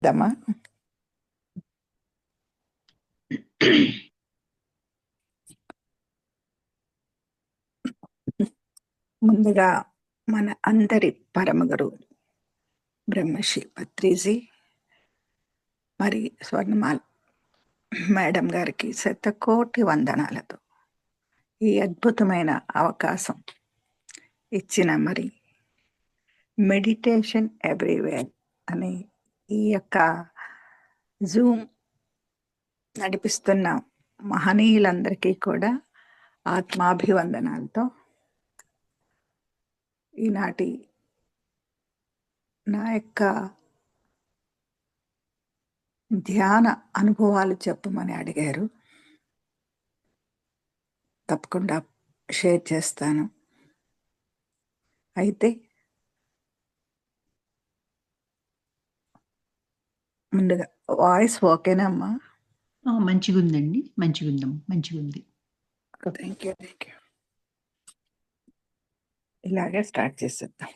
దమా ముందుగా మన అందరి పరమగురు బ్రహ్మశ్రీ పత్రిజీ మరి స్వర్ణమాల్ మేడం గారికి శతకోటి వందనాలతో ఈ అద్భుతమైన అవకాశం ఇచ్చిన మరి మెడిటేషన్ ఎవ్రీవేర్ అనే ఈ యొక్క జూమ్ నడిపిస్తున్న మహనీయులందరికీ కూడా ఆత్మాభివందనాలతో ఈనాటి నా యొక్క ధ్యాన అనుభవాలు చెప్పమని అడిగారు. తప్పకుండా షేర్ చేస్తాను. అయితే ముందుగా వాయిస్ ఓకేనమ్మా? మంచిగుందండి, మంచిగుంది. Thank you. ఇలాగే స్టార్ట్ చేసేద్దాం.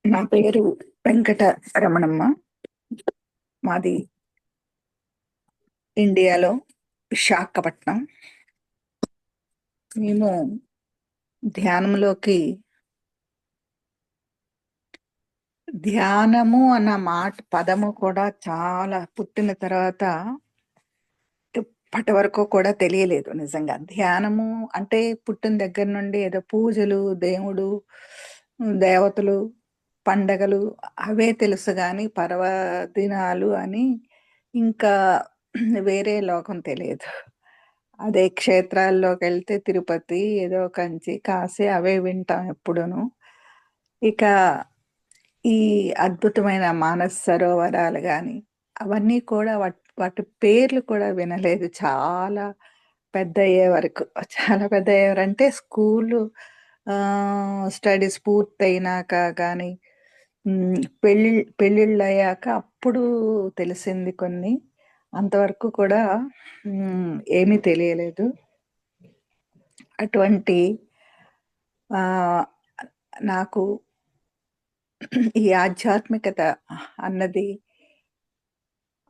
నా పేరు వెంకట రమణమ్మ. మాది ఇండియాలో విశాఖపట్నం. మేము ధ్యానము అన్న మాట పదము కూడా చాలా పుట్టిన తర్వాత ఇప్పటి వరకు కూడా తెలియలేదు. నిజంగా ధ్యానము అంటే పుట్టిన దగ్గర నుండి ఏదో పూజలు, దేవుడు, దేవతలు, పండగలు అవే తెలుసు కానీ పర్వదినాలు అని ఇంకా వేరే లోకం తెలియదు. అదే క్షేత్రాల్లోకి వెళ్తే తిరుపతి, ఏదో కంచి, కాశీ అవే వింటాం ఎప్పుడును. ఇక ఈ అద్భుతమైన మానస సరోవరాలు కానీ అవన్నీ కూడా వాటి పేర్లు కూడా వినలేదు. చాలా పెద్ద అయ్యే వరకు, చాలా పెద్ద అయ్యేవారంటే స్కూలు స్టడీస్ పూర్తయినాక కానీ పెళ్ళిళ్ళు అయ్యాక అప్పుడు తెలిసింది కొన్ని. అంతవరకు కూడా ఏమీ తెలియలేదు. అటువంటి నాకు ఈ ఆధ్యాత్మికత అన్నది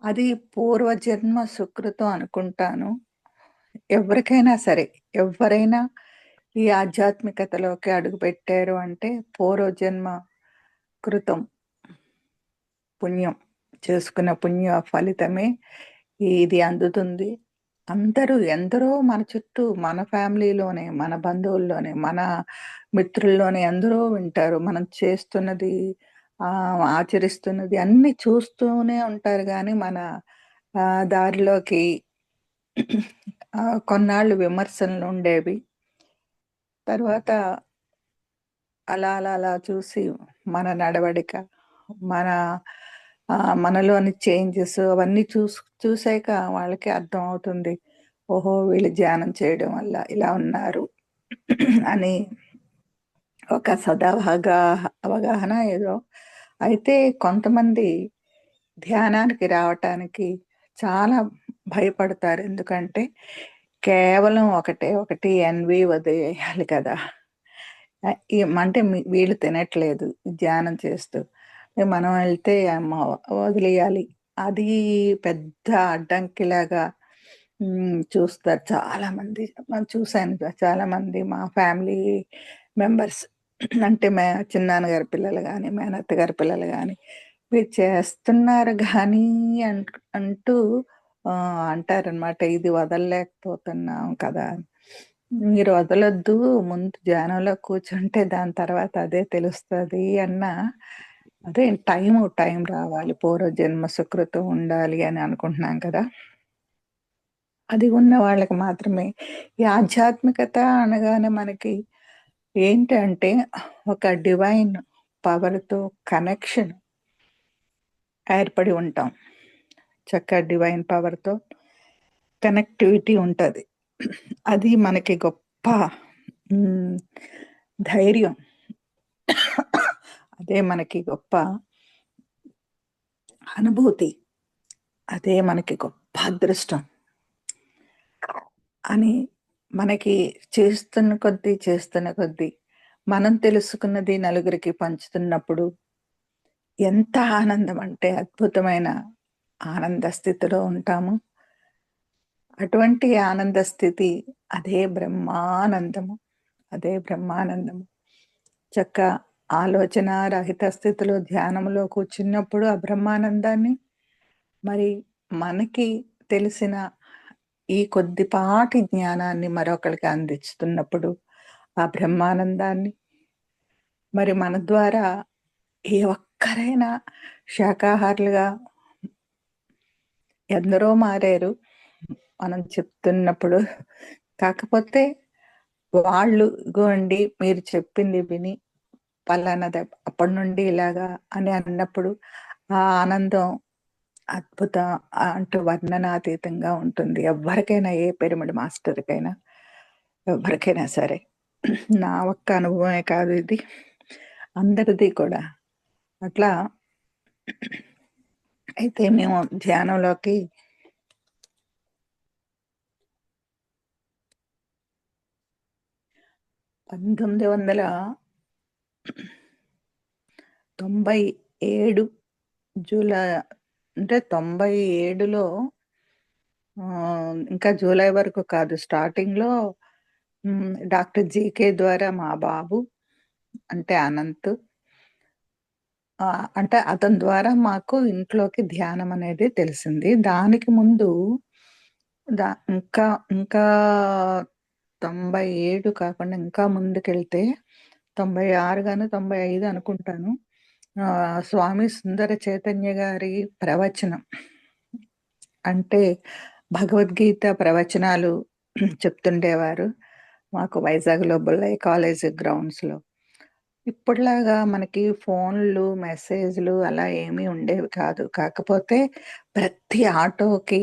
అది పూర్వజన్మ సుకృతం అనుకుంటాను. ఎవరికైనా సరే, ఎవరైనా ఈ ఆధ్యాత్మికతలోకి అడుగుపెట్టారు అంటే పూర్వజన్మ కృతం పుణ్యం, చేసుకున్న పుణ్య ఫలితమే ఇది అందుతుంది. ఎందరో మన చుట్టూ, మన ఫ్యామిలీలోనే, మన బంధువుల్లోనే, మన మిత్రుల్లోనే ఎందరో వింటారు. మనం చేస్తున్నది, ఆచరిస్తున్నది అన్ని చూస్తూనే ఉంటారు కానీ మన దారిలోకి కొన్నాళ్ళు విమర్శనలు ఉండేవి. తర్వాత అలా అలా అలా చూసి మన నడవడిక, మనలోని చేంజెస్ అవన్నీ చూసాక వాళ్ళకి అర్థం అవుతుంది. ఓహో, వీళ్ళు ధ్యానం చేయడం వల్ల ఇలా ఉన్నారు అని ఒక అవగాహన ఏదో. అయితే కొంతమంది ధ్యానానికి రావటానికి చాలా భయపడతారు. ఎందుకంటే కేవలం ఒకటి ఎన్వి వదిలేయాలి కదా. అంటే వీళ్ళు తినట్లేదు ధ్యానం చేస్తూ, మనం వెళ్తే వదిలేయాలి, అది పెద్ద అడ్డంకిలాగా చూస్తారు చాలా మంది. చూశాను చాలా మంది మా ఫ్యామిలీ మెంబర్స్, అంటే చిన్నాన్నగారి పిల్లలు కానీ, మేనత్త గారి పిల్లలు కానీ, మీరు చేస్తున్నారు కానీ అంటూ అంటారనమాట. ఇది వదలలేకపోతున్నాం కదా, మీరు వదలొద్దు, ముందు ధ్యానంలో కూర్చుంటే దాని తర్వాత అదే తెలుస్తుంది అన్న. అదే టైం రావాలి, పూర్వజన్మ సుకృతం ఉండాలి అని అనుకుంటున్నాం కదా. అది ఉన్న వాళ్ళకి మాత్రమే. ఈ ఆధ్యాత్మికత అనగానే మనకి ఏంటంటే ఒక డివైన్ పవర్తో కనెక్షన్ ఏర్పడి ఉంటాం. డివైన్ పవర్తో కనెక్టివిటీ ఉంటుంది. అది మనకి గొప్ప ధైర్యం, అదే మనకి గొప్ప అనుభూతి, అదే మనకి గొప్ప అదృష్టం అని మనకి చేస్తున్న కొద్దీ మనం తెలుసుకున్నది నలుగురికి పంచుతున్నప్పుడు ఎంత ఆనందం అంటే అద్భుతమైన ఆనంద స్థితిలో ఉంటాము. అటువంటి ఆనంద స్థితి అదే బ్రహ్మానందము. అదే బ్రహ్మానందము. చక్క ఆలోచన రహిత స్థితిలో ధ్యానంలో కూర్చున్నప్పుడు ఆ బ్రహ్మానందాన్ని మరి మనకి తెలిసిన ఈ కొద్దిపాటి జ్ఞానాన్ని మరొకరికి అందిస్తున్నప్పుడు ఆ బ్రహ్మానందాన్ని మరి మన ద్వారా ఏ ఒక్కరైనా శాకాహారులుగా ఎందరో మారారు మనం చెప్తున్నప్పుడు. కాకపోతే వాళ్ళు ఇగోండి మీరు చెప్పింది విని పలానాది అప్పటి నుండి ఇలాగా అని అన్నప్పుడు ఆ ఆనందం అద్భుతం అంటూ వర్ణనాతీతంగా ఉంటుంది. ఎవ్వరికైనా ఏ పిరమిడ్ మాస్టర్‌కైనా, ఎవ్వరికైనా సరే. నా ఒక్క అనుభవమే కాదు ఇది. అందరిది కూడా. అట్లా అయితే మేము ధ్యానంలోకి 1997 జూలై అంటే 97లో ఇంకా జూలై వరకు కాదు. స్టార్టింగ్‌లో డాక్టర్ జీకే ద్వారా మా బాబు అంటే అనంత్ అంటే అతని ద్వారా మాకు ఇంట్లోకి ధ్యానం అనేది తెలిసింది. దానికి ముందు దా ఇంకా ఇంకా 97 కాకుండా ఇంకా ముందుకెళ్తే 96 గాని, 95 అనుకుంటాను. స్వామి సుందర చైతన్య గారి ప్రవచనం. అంటే భగవద్గీత ప్రవచనాలు చెప్తుండేవారు. మాకు వైజాగ్‌లో బుల్లయ్య కాలేజ్ గ్రౌండ్స్‌లో. ఇప్పటిలాగా మనకి ఫోన్‌లు, మెసేజ్‌లు అలా ఏమీ ఉండేవి కాదు. కాకపోతే ప్రతి ఆటోకి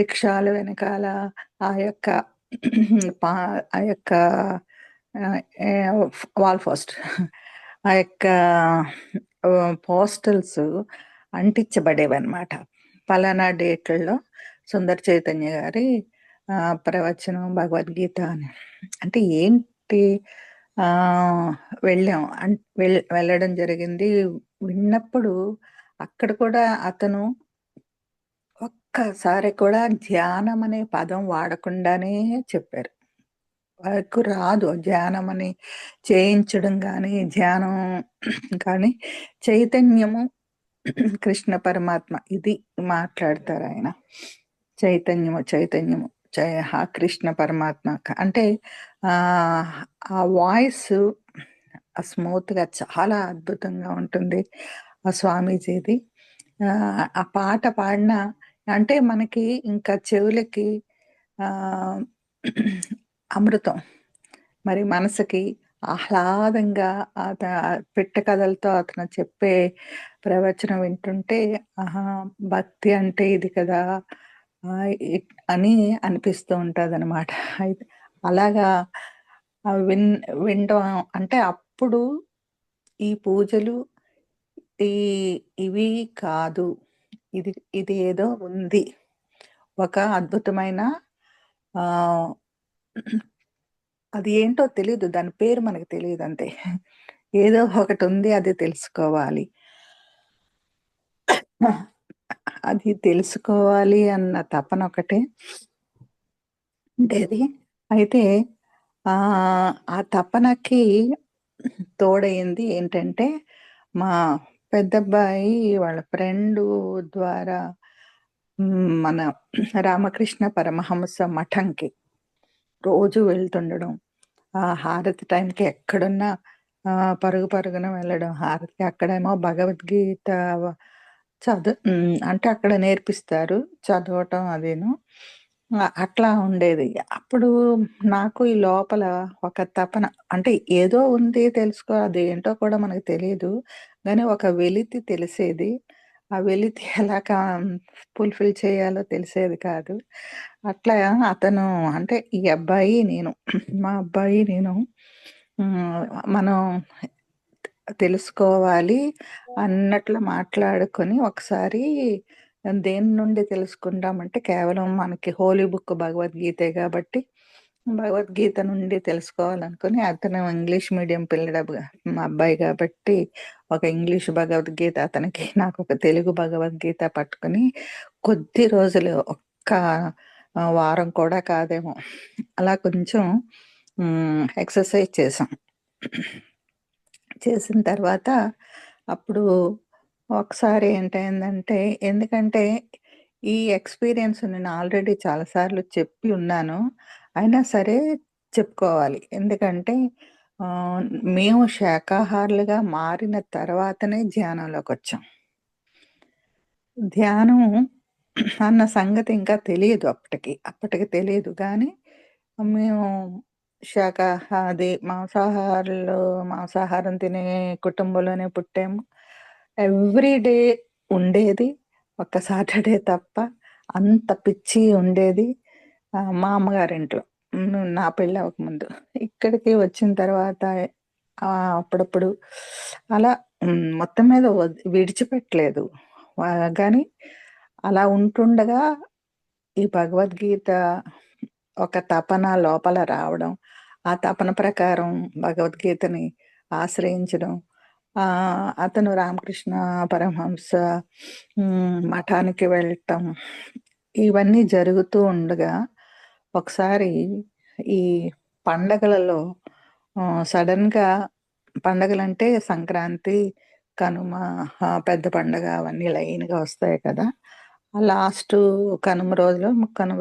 రిక్షాల వెనకాల ఆ యొక్క పా ఆ యొక్క వాల్ పోస్ట్ ఆ యొక్క పోస్టల్స్ అంటించబడేవన్నమాట. పలానా డేట్‌లలో సుందర్ చైతన్య గారి ప్రవచనం భగవద్గీత అని. అంటే ఏంటి ఆహ్, వెళ్ళాం. వెళ్ళడం జరిగింది. విన్నప్పుడు అక్కడ కూడా అతను ఒక్కసారి కూడా ధ్యానం అనే పదం వాడకుండానే చెప్పారు. వారికి రాదు ధ్యానమని చేయించడం గాని, ధ్యానం కానీ చైతన్యము కృష్ణ పరమాత్మ ఇది మాట్లాడతారాయన. చైతన్యము, చైతన్యము కృష్ణ పరమాత్మ అంటే ఆహ్, ఆ వాయిసు స్మూత్‌గా చాలా అద్భుతంగా ఉంటుంది. ఆ స్వామీజీది. ఆ పాట పాడిన అంటే మనకి ఇంకా చెవులకి ఆహ్, అమృతం. మరి మనసుకి ఆహ్లాదంగా పిట్ట కథలతో అతను చెప్పే ప్రవచనం వింటుంటే, ఆహా! భక్తి అంటే ఇది కదా! అని అనిపిస్తూ ఉంటదనమాట. అయితే అలాగా విన్ వినడం అంటే అప్పుడు ఈ పూజలు, ఈ ఇవి కాదు. ఇది ఏదో ఉంది. ఒక అద్భుతమైన ఆహ్, అది ఏంటో తెలీదు. దాని పేరు మనకు తెలీదంతే. ఏదో ఒకటుంది అది తెలుసుకోవాలి. అది తెలుసుకోవాలి అన్న తపనొకటే ఉండేది. అయితే ఆ తపనకి తోడయింది ఏంటంటే, మా పెద్దబ్బాయి వాళ్ళ ఫ్రెండు ద్వారా మన రామకృష్ణ పరమహంస మఠంకి రోజు వెళ్తుండడం. హారతి టైంకి ఎక్కడున్నా పరుగు పరుగున వెళ్ళడం హారతికి. అక్కడేమో భగవద్గీత అంటే అక్కడ నేర్పిస్తారు. చదవటం అదీను. అట్లా ఉండేది. అప్పుడు నాకు ఈ లోపల ఒక తపన అంటే ఏదో ఉంది తెలుసుకో అదేంటో కూడా మనకు తెలీదు. గానీ ఒక వెలితి తెలిసేది. ఆ వెలితి ఎలా ఫుల్‌ఫిల్ చేయాలో తెలిసేది కాదు. అట్లా అతను అంటే ఈ అబ్బాయి నేను మా అబ్బాయి నేను హ్మ్. మనం తెలుసుకోవాలి అన్నట్లు మాట్లాడుకొని ఒకసారి దేని నుండి తెలుసుకుంటామంటే కేవలం మనకి హోలీ బుక్ భగవద్గీతే గాబట్టి భగవద్గీత నుండి తెలుసుకోవాలనుకుని అతను ఇంగ్లీష్ మీడియం మా అబ్బాయి కాబట్టి ఒక ఇంగ్లీష్ భగవద్గీత అతనికి, నాకొక తెలుగు భగవద్గీత పట్టుకొని కొద్ది రోజులు ఒక్క వారం కూడా కాదేమో అలా కొంచెం ఎక్సర్సైజ్ చేశాం. చేసిన తర్వాత అప్పుడు ఒకసారి ఏంటయిందంటే, ఎందుకంటే ఈ ఎక్స్‌పీరియన్స్ నేను ఆల్రెడీ చాలా సార్లు చెప్పి ఉన్నాను. అయినా సరే చెప్పుకోవాలి. ఎందుకంటే ఆహ్, మేము శాకాహారులుగా మారిన తర్వాతనే ధ్యానంలోకొచ్చాం. ధ్యానం అన్న సంగతి ఇంకా తెలీదు అప్పటికి. అప్పటికి తెలీదు గానీ, మేము మాంసాహారం తినే కుటుంబంలోనే పుట్టాము. ఎవ్రీ డే ఉండేది. ఒక్క సాటర్‌డే తప్ప. అంత పిచ్చి ఉండేది. మా అమ్మగారింట్లో. నా పెళ్ళవ్వకముందు. ఇక్కడికి వచ్చిన తర్వాత అప్పుడప్పుడు అలా మొత్తం మీద విడిచిపెట్టలేదు. గానీ అలా ఉంటుండగా ఈ భగవద్గీత ఒక తపన లోపల రావడం, ఆ తపన ప్రకారం భగవద్గీతని ఆశ్రయించడం, అతను రామకృష్ణ పరమహంస మఠానికి వెళ్ళటం, ఇవన్నీ జరుగుతూ ఉండగా, ఒకసారి ఈ పండగలలో సడెన్‌గా పండగలంటే సంక్రాంతి, కనుమ, పెద్ద పండగ అవన్నీ లైన్‌గా వస్తాయి కదా! ఆ లాస్టు కనుమ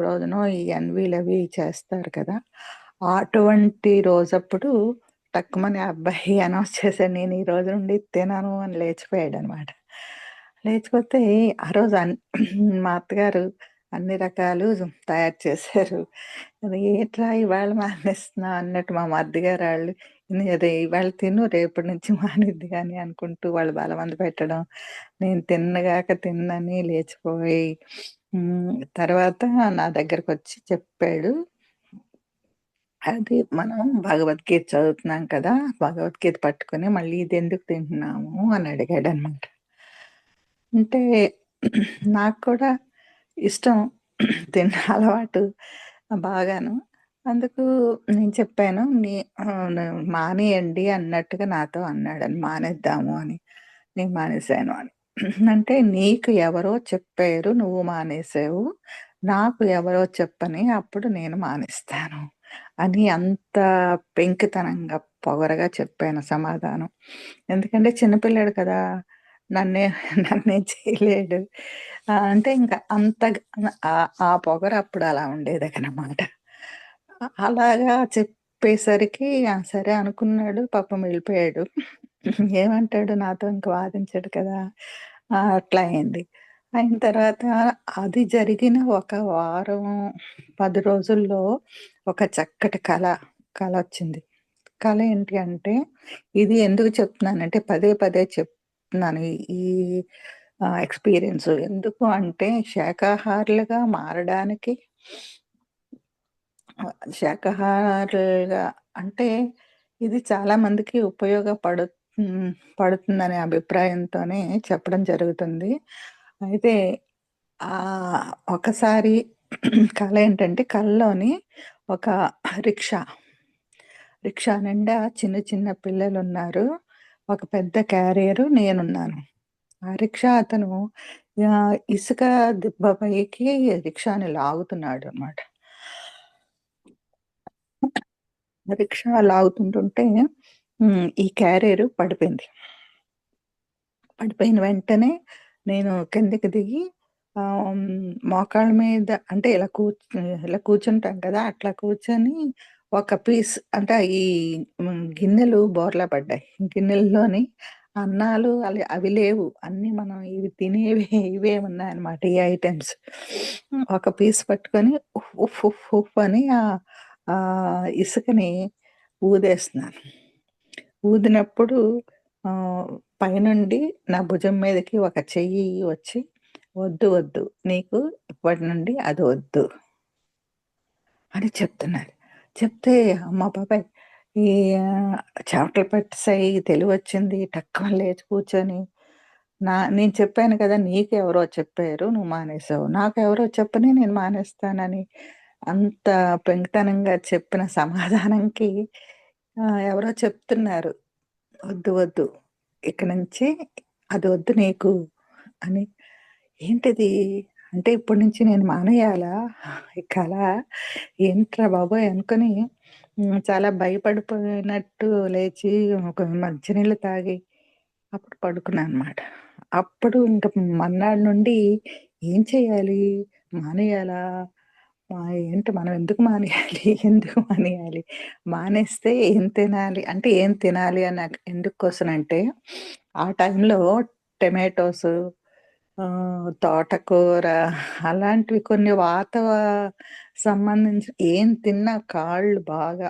రోజునో ఈ ఎన్‌వీలవి చేస్తారు కదా! అటువంటి రోజప్పుడు టక్కుమని ఆ అబ్బాయి అనౌన్స్ చేసాడు. నేను ఈ రోజు నుండి తినను అని లేచిపోయాడనమాట. లేచిపోతే ఆ రోజు మా అత్తగారు అన్ని రకాలు తయారు చేశారు. అది "ఏట్రా ఇవాళ మానేస్తున్నావు" అన్నట్టు మా మరిదిగారాళ్ళు "అదే ఇవాళ తిను రేపటి నుంచి మానిద్ది గాని" అనుకుంటూ వాళ్ళు బలవంత పెట్టడం. నేను తిన్నగాక తిననని లేచిపోయి తర్వాత నా దగ్గరకొచ్చి చెప్పాడు. అది మనం భగవద్గీత చదువుతున్నాం కదా! భగవద్గీత పట్టుకొని మళ్ళీ ఇదెందుకు తింటున్నాము అని అడిగాడనమాట. అంటే నాకు కూడా ఇష్టం తిన్న అలవాటు బాగాను. అందుకు నేను చెప్పాను. మానేయండి అన్నట్టుగా నాతో అన్నాడని మానేద్దాము అని. నేను మానేశాను అని. అంటే నీకు ఎవరో చెప్పారు నువ్వు మానేసావు. నాకు ఎవరో చెప్పని అప్పుడు నేను మానేస్తాను. అని అంత పెంకితనంగా, పొగరుగా చెప్పాను సమాధానం. ఎందుకంటే చిన్న పిల్లాడు కదా! నన్నే నన్నేం చేయలేడు. అంటే ఇంక ఆ పొగరు అప్పుడు అలా ఉండేదనమాట. అలాగా చెప్పేసరికి సరే అనుకున్నాడు. పాపం వెళ్ళిపోయాడు. ఏమంటాడు నాతో ఇంక వాదించడు కదా! అట్లా అయింది. అయిన తర్వాత అది జరిగిన ఒక వారం, 10 రోజుల్లో ఒక చక్కటి కలొచ్చింది. కల ఏంటి అంటే, ఇది ఎందుకు చెప్తున్నానంటే పదే పదే చెప్తున్నాను ఈ ఎక్స్‌పీరియన్స్. ఎందుకు అంటే శాకాహారులుగా మారడానికి శాకాహారులుగా అంటే ఇది చాలా మందికి పడుతుందనే అభిప్రాయంతోనే చెప్పడం జరుగుతుంది. అయితే ఒకసారి కల ఏంటంటే కల్లోని ఒక రిక్షా, రిక్షా నిండా చిన్న చిన్న పిల్లలున్నారు. ఒక పెద్ద క్యారియరు నేనున్నాను. ఆ రిక్షా అతను ఇసుక దిబ్బ పైకి రిక్షాని లాగుతున్నాడనమాట. రిక్షా లాగుతుంటుంటే ఈ క్యారియరు పడిపోయింది. పడిపోయిన వెంటనే నేను కిందకి దిగి మోకాళ్ళ మీద అంటే ఇలా కూర్చుంటాం కదా! అట్లా కూర్చొని ఒక పీస్ అంటే ఈ గిన్నెలు బోర్లా పడ్డాయి. గిన్నెల్లోని అన్నాలు అవి లేవు. అన్నీ మనం ఇవి తినేవే ఇవే ఉన్నాయన్నమాట. ఈ ఐటెమ్స్. ఒక పీస్ పట్టుకొని ఉఫ్ ఉఫ్ ఉఫ్ ఉఫ్ అని ఇసుకని ఊదేస్తున్నాను. ఊదినప్పుడు ఆహ్, పైనుండి నా భుజం మీదకి ఒక చెయ్యి వచ్చి, "వద్దు, వద్దు. నీకు ఇప్పటి నుండి అది వద్దు" అని చెప్తున్నారు. చెప్తే అమ్మ బాబోయ్! ఈ చెమటలు పట్టేసాయి. తెలివొచ్చింది. టక్కుమని లేచి కూర్చొని, నేను చెప్పాను కదా! నీకెవరో చెప్పారు. నువ్వు మానేసావు. నాకెవరో చెప్పని నేను మానేస్తానని అంత పెంకితనంగా చెప్పిన సమాధానంకి ఎవరో చెప్తున్నారు. "వద్దు, వద్దు. ఇక నుంచి అది వద్దు నీకు" అని. ఏంటిది? అంటే ఇప్పటి నుంచి నేను మానేయాలా? ఈ కల? ఏంట్రా బాబోయ్! అనుకోని చాలా భయపడిపోయినట్టు లేచి ఒక మంచినీళ్ళు తాగి అప్పుడు పడుకున్నాననమాట. అప్పుడు ఇంక మర్నాడు నుండి ఏం చేయాలి? మానేయాలా? ఏంటి మనం ఎందుకు మానేయాలి? ఎందుకు మానేయాలి? మానేస్తే ఏం తినాలి? అంటే ఏం తినాలి అని నాకు ఎందుకు క్వెషన్ అంటే, ఆ టైంలో టొమాటోసు, తోటకూర అలాంటివి కొన్ని సంబంధించి ఏం తిన్నా కాళ్ళు బాగా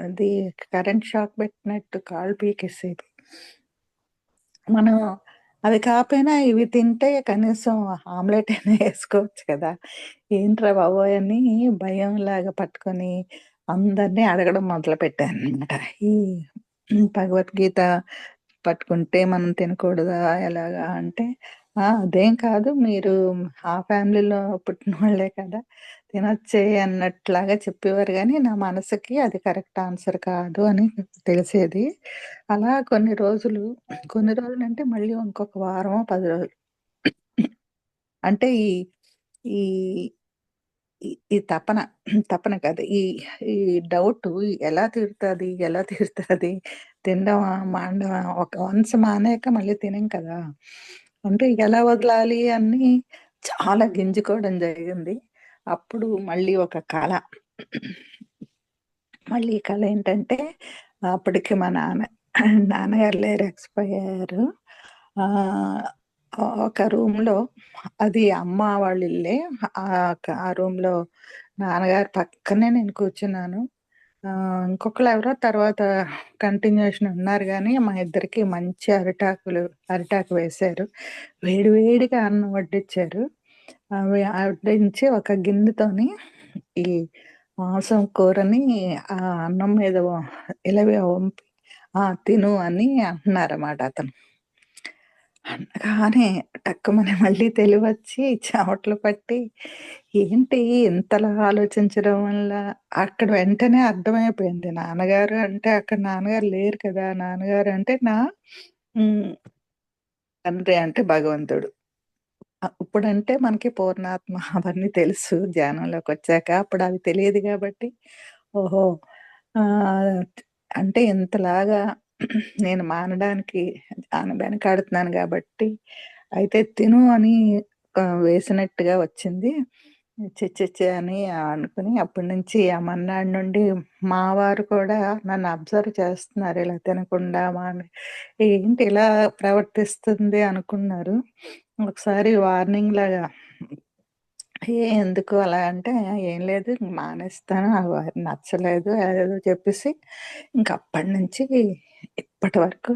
అది కరెంట్ షాక్ పెట్టినట్టు కాళ్ళు పీకేసేవి. మనం అవి కాపోయినా ఇవి తింటే కనీసం ఆమ్లెట్ అయినా ఏసుకోవచ్చు కదా! ఏంట్రా బాబోయ్! అని భయంలాగా పట్టుకొని అందరిని అడగడం మొదలుపెట్టాననమాట. ఈ భగవద్గీత పట్టుకుంటే మనం తినకూడదా? ఎలాగా? అంటే, అదేం కాదు. మీరు ఆ ఫ్యామిలీలో పుట్టినోళ్ళే కదా! తినొచ్చే అన్నట్లాగా చెప్పేవారు గానీ, నా మనసుకి అది కరెక్ట్ ఆన్సర్ కాదు అని తెలిసేది. అలా కొన్ని రోజులంటే మళ్ళీ ఇంకొక వారమో, 10 రోజులు. అంటే ఈ ఈ ఈ తపన, తపన కాదు. ఈ డౌటు ఎలా తీరుతది? ఎలా తీరుతది? తినడమా? మానడమా? వన్స్ మానాక మళ్ళీ తినం కదా! అంటే ఎలా వదలాలి అని చాలా గింజుకోవడం జరిగింది. అప్పుడు మళ్ళీ ఒక కల. మళ్ళీ కల ఏంటంటే, అప్పటికి మా నాన్నగారు లేరు, ఎక్స్‌పైర్ అయ్యారు. ఆహ్, ఒక రూమ్‌లో అది అమ్మ వాళ్ళ ఇల్లే. ఆ రూమ్‌లో నాన్నగారి పక్కనే నేను కూర్చున్నాను. ఇంకొకళ్ళెవరో తర్వాత కంటిన్యూయేషన్ ఉన్నారు గానీ, మా ఇద్దరికి మంచి అరిటాకు వేశారు. వేడి వేడిగా అన్నం వడ్డిచ్చారు. వడ్డించి ఒక గిన్నెతోని ఈ మాంసం కూరని అన్నం మీద వంపి తిను అని అంటున్నారన్నమాట అతను. అనగానే టక్కుమని మళ్ళీ తెలివొచ్చి చెమటలు పట్టి, ఏంటి ఇంతలా ఆలోచించడం వల్ల అక్కడ వెంటనే అర్థమైపోయింది. నాన్నగారు అంటే అక్కడ నాన్నగారు లేరు కదా! నాన్నగారు అంటే హ్మ్. తండ్రి అంటే భగవంతుడు. ఇప్పుడంటే మనకి పూర్ణాత్మ అవన్నీ తెలుసు ధ్యానంలోకొచ్చాక. అప్పుడు అవి తెలియదు గాబట్టి, ఓహో! ఆహ్, అంటే ఇంతలాగా నేను వెనకాడుతున్నాను గాబట్టి, అయితే తిను అని వేసినట్టుగా వచ్చింది. ఛీ! ఛీ! ఛీ! అని అనుకుని అప్పటినుంచి ఆ మర్నాడు నుండి మా వారు కూడా నన్ను అబ్జర్వ్ చేస్తున్నారు. ఇలా తినకుండా ఏంటి ఇలా ప్రవర్తిస్తుంది అనుకున్నారు. ఒకసారి వార్నింగ్ లాగా ఎందుకు అలా అంటే, "ఏం లేదు మానేస్తాను. అవి నచ్చలేదు" అదేదో చెప్పేసి ఇంక అప్పటినుంచి ఇప్పటి వరకు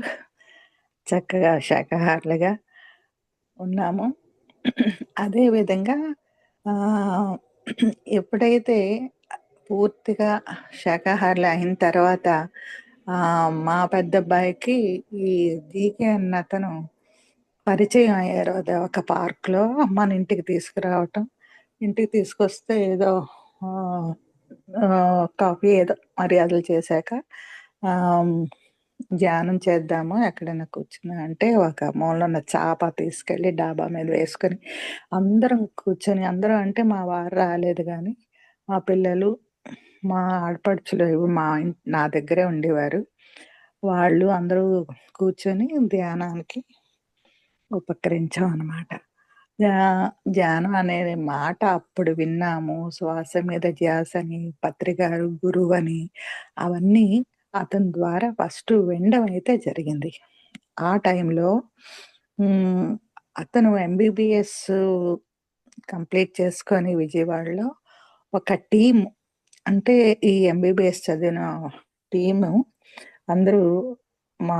చక్కగా శాకాహారులుగా ఉన్నాము. అదే విధంగా ఆహ్, ఎప్పుడైతే పూర్తిగా శాకాహారులు అయిన తర్వాత మా పెద్దబ్బాయికి ఈ జీకే అన్నతను పరిచయం అయ్యారు. అది ఒక పార్క్‌లో మన ఇంటికి తీసుకురావటం. ఇంటికి తీసుకొస్తే ఏదో ఆహ్, కాఫీ ఏదో మర్యాదలు చేశాక ఆహ్, ధ్యానం చేద్దాము ఎక్కడైనా కూర్చుని అంటే ఒక మూలన చాప తీసుకెళ్ళి డాబా మీద వేసుకొని అందరం కూర్చొని అందరం అంటే మా వారు రాలేదు గానీ, మా పిల్లలు, మా ఆడపడుచులు నా దగ్గరే ఉండేవారు. వాళ్ళు అందరూ కూర్చొని ధ్యానానికి ఉపకరించామనమాట. ధ్యా ధ్యానం అనే మాట అప్పుడు విన్నాము. శ్వాస మీద ధ్యాసని, పత్రిగారు గురువని అవన్నీ అతని ద్వారా ఫస్టు వినడం అయితే జరిగింది. ఆ టైంలో హ్మ్. అతను ఎంబీబీఎస్ కంప్లీట్ చేసుకొని విజయవాడలో ఒక టీమ్ అంటే ఈ ఎంబీబీఎస్ చదివిన టీము అందరూ మా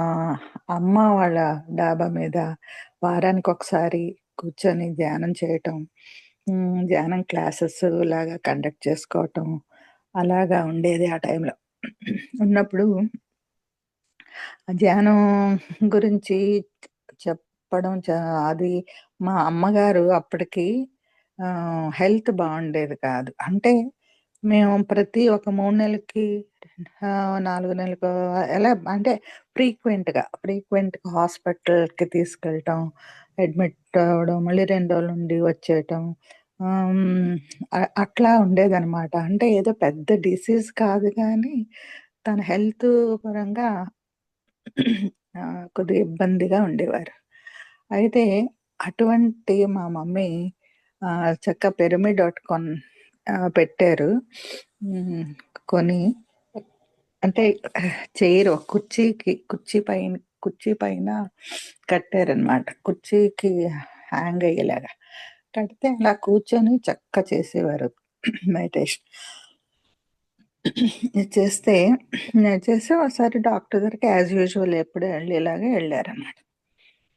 అమ్మ వాళ్ళ డాబా మీద వారానికొకసారి కూర్చొని ధ్యానం చేయటం, ధ్యానం క్లాసెస్ లాగా కండక్ట్ చేసుకోవటం, అలాగా ఉండేది ఆ టైంలో. ఉన్నప్పుడు ధ్యానం గురించి చెప్పడం అది మా అమ్మగారు అప్పటికి హెల్త్ బావుండేది కాదు. అంటే మేము ప్రతి ఒక 3 నెలలకి 4 నెలలకో ఎలా అంటే ఫ్రీక్వెంట్‌గా హాస్పిటల్‌కి తీసుకెళ్ళటం, అడ్మిట్ అవ్వడం, మళ్ళీ 2 రోజులు ఉండి వచ్చేయటం. ఆహ్, హ్మ్. అట్లా ఉండేదనమాట. అంటే ఏదో పెద్ద డిసీజ్ కాదు గానీ, తన హెల్త్ పరంగా కొద్దిగా ఇబ్బందిగా ఉండేవారు. అయితే అటువంటి మా మమ్మీ చక్కగా పిరమిడ్ ఒకటి పెట్టారు. హ్మ్. కొని అంటే చైర్ కుర్చీ పైన కట్టారనమాట. కుర్చీకి హ్యాంగ్ అయ్యేలాగా. కడితే అలా కూర్చొని చేసేవారు మెడిటేషన్. ఇది చేస్తే నేను చేసి ఒకసారి డాక్టర్ దగ్గరికి యాజ్ యూజువల్ ఎప్పుడు ఎళ్ళేలాగా ఎళ్లారనమాట.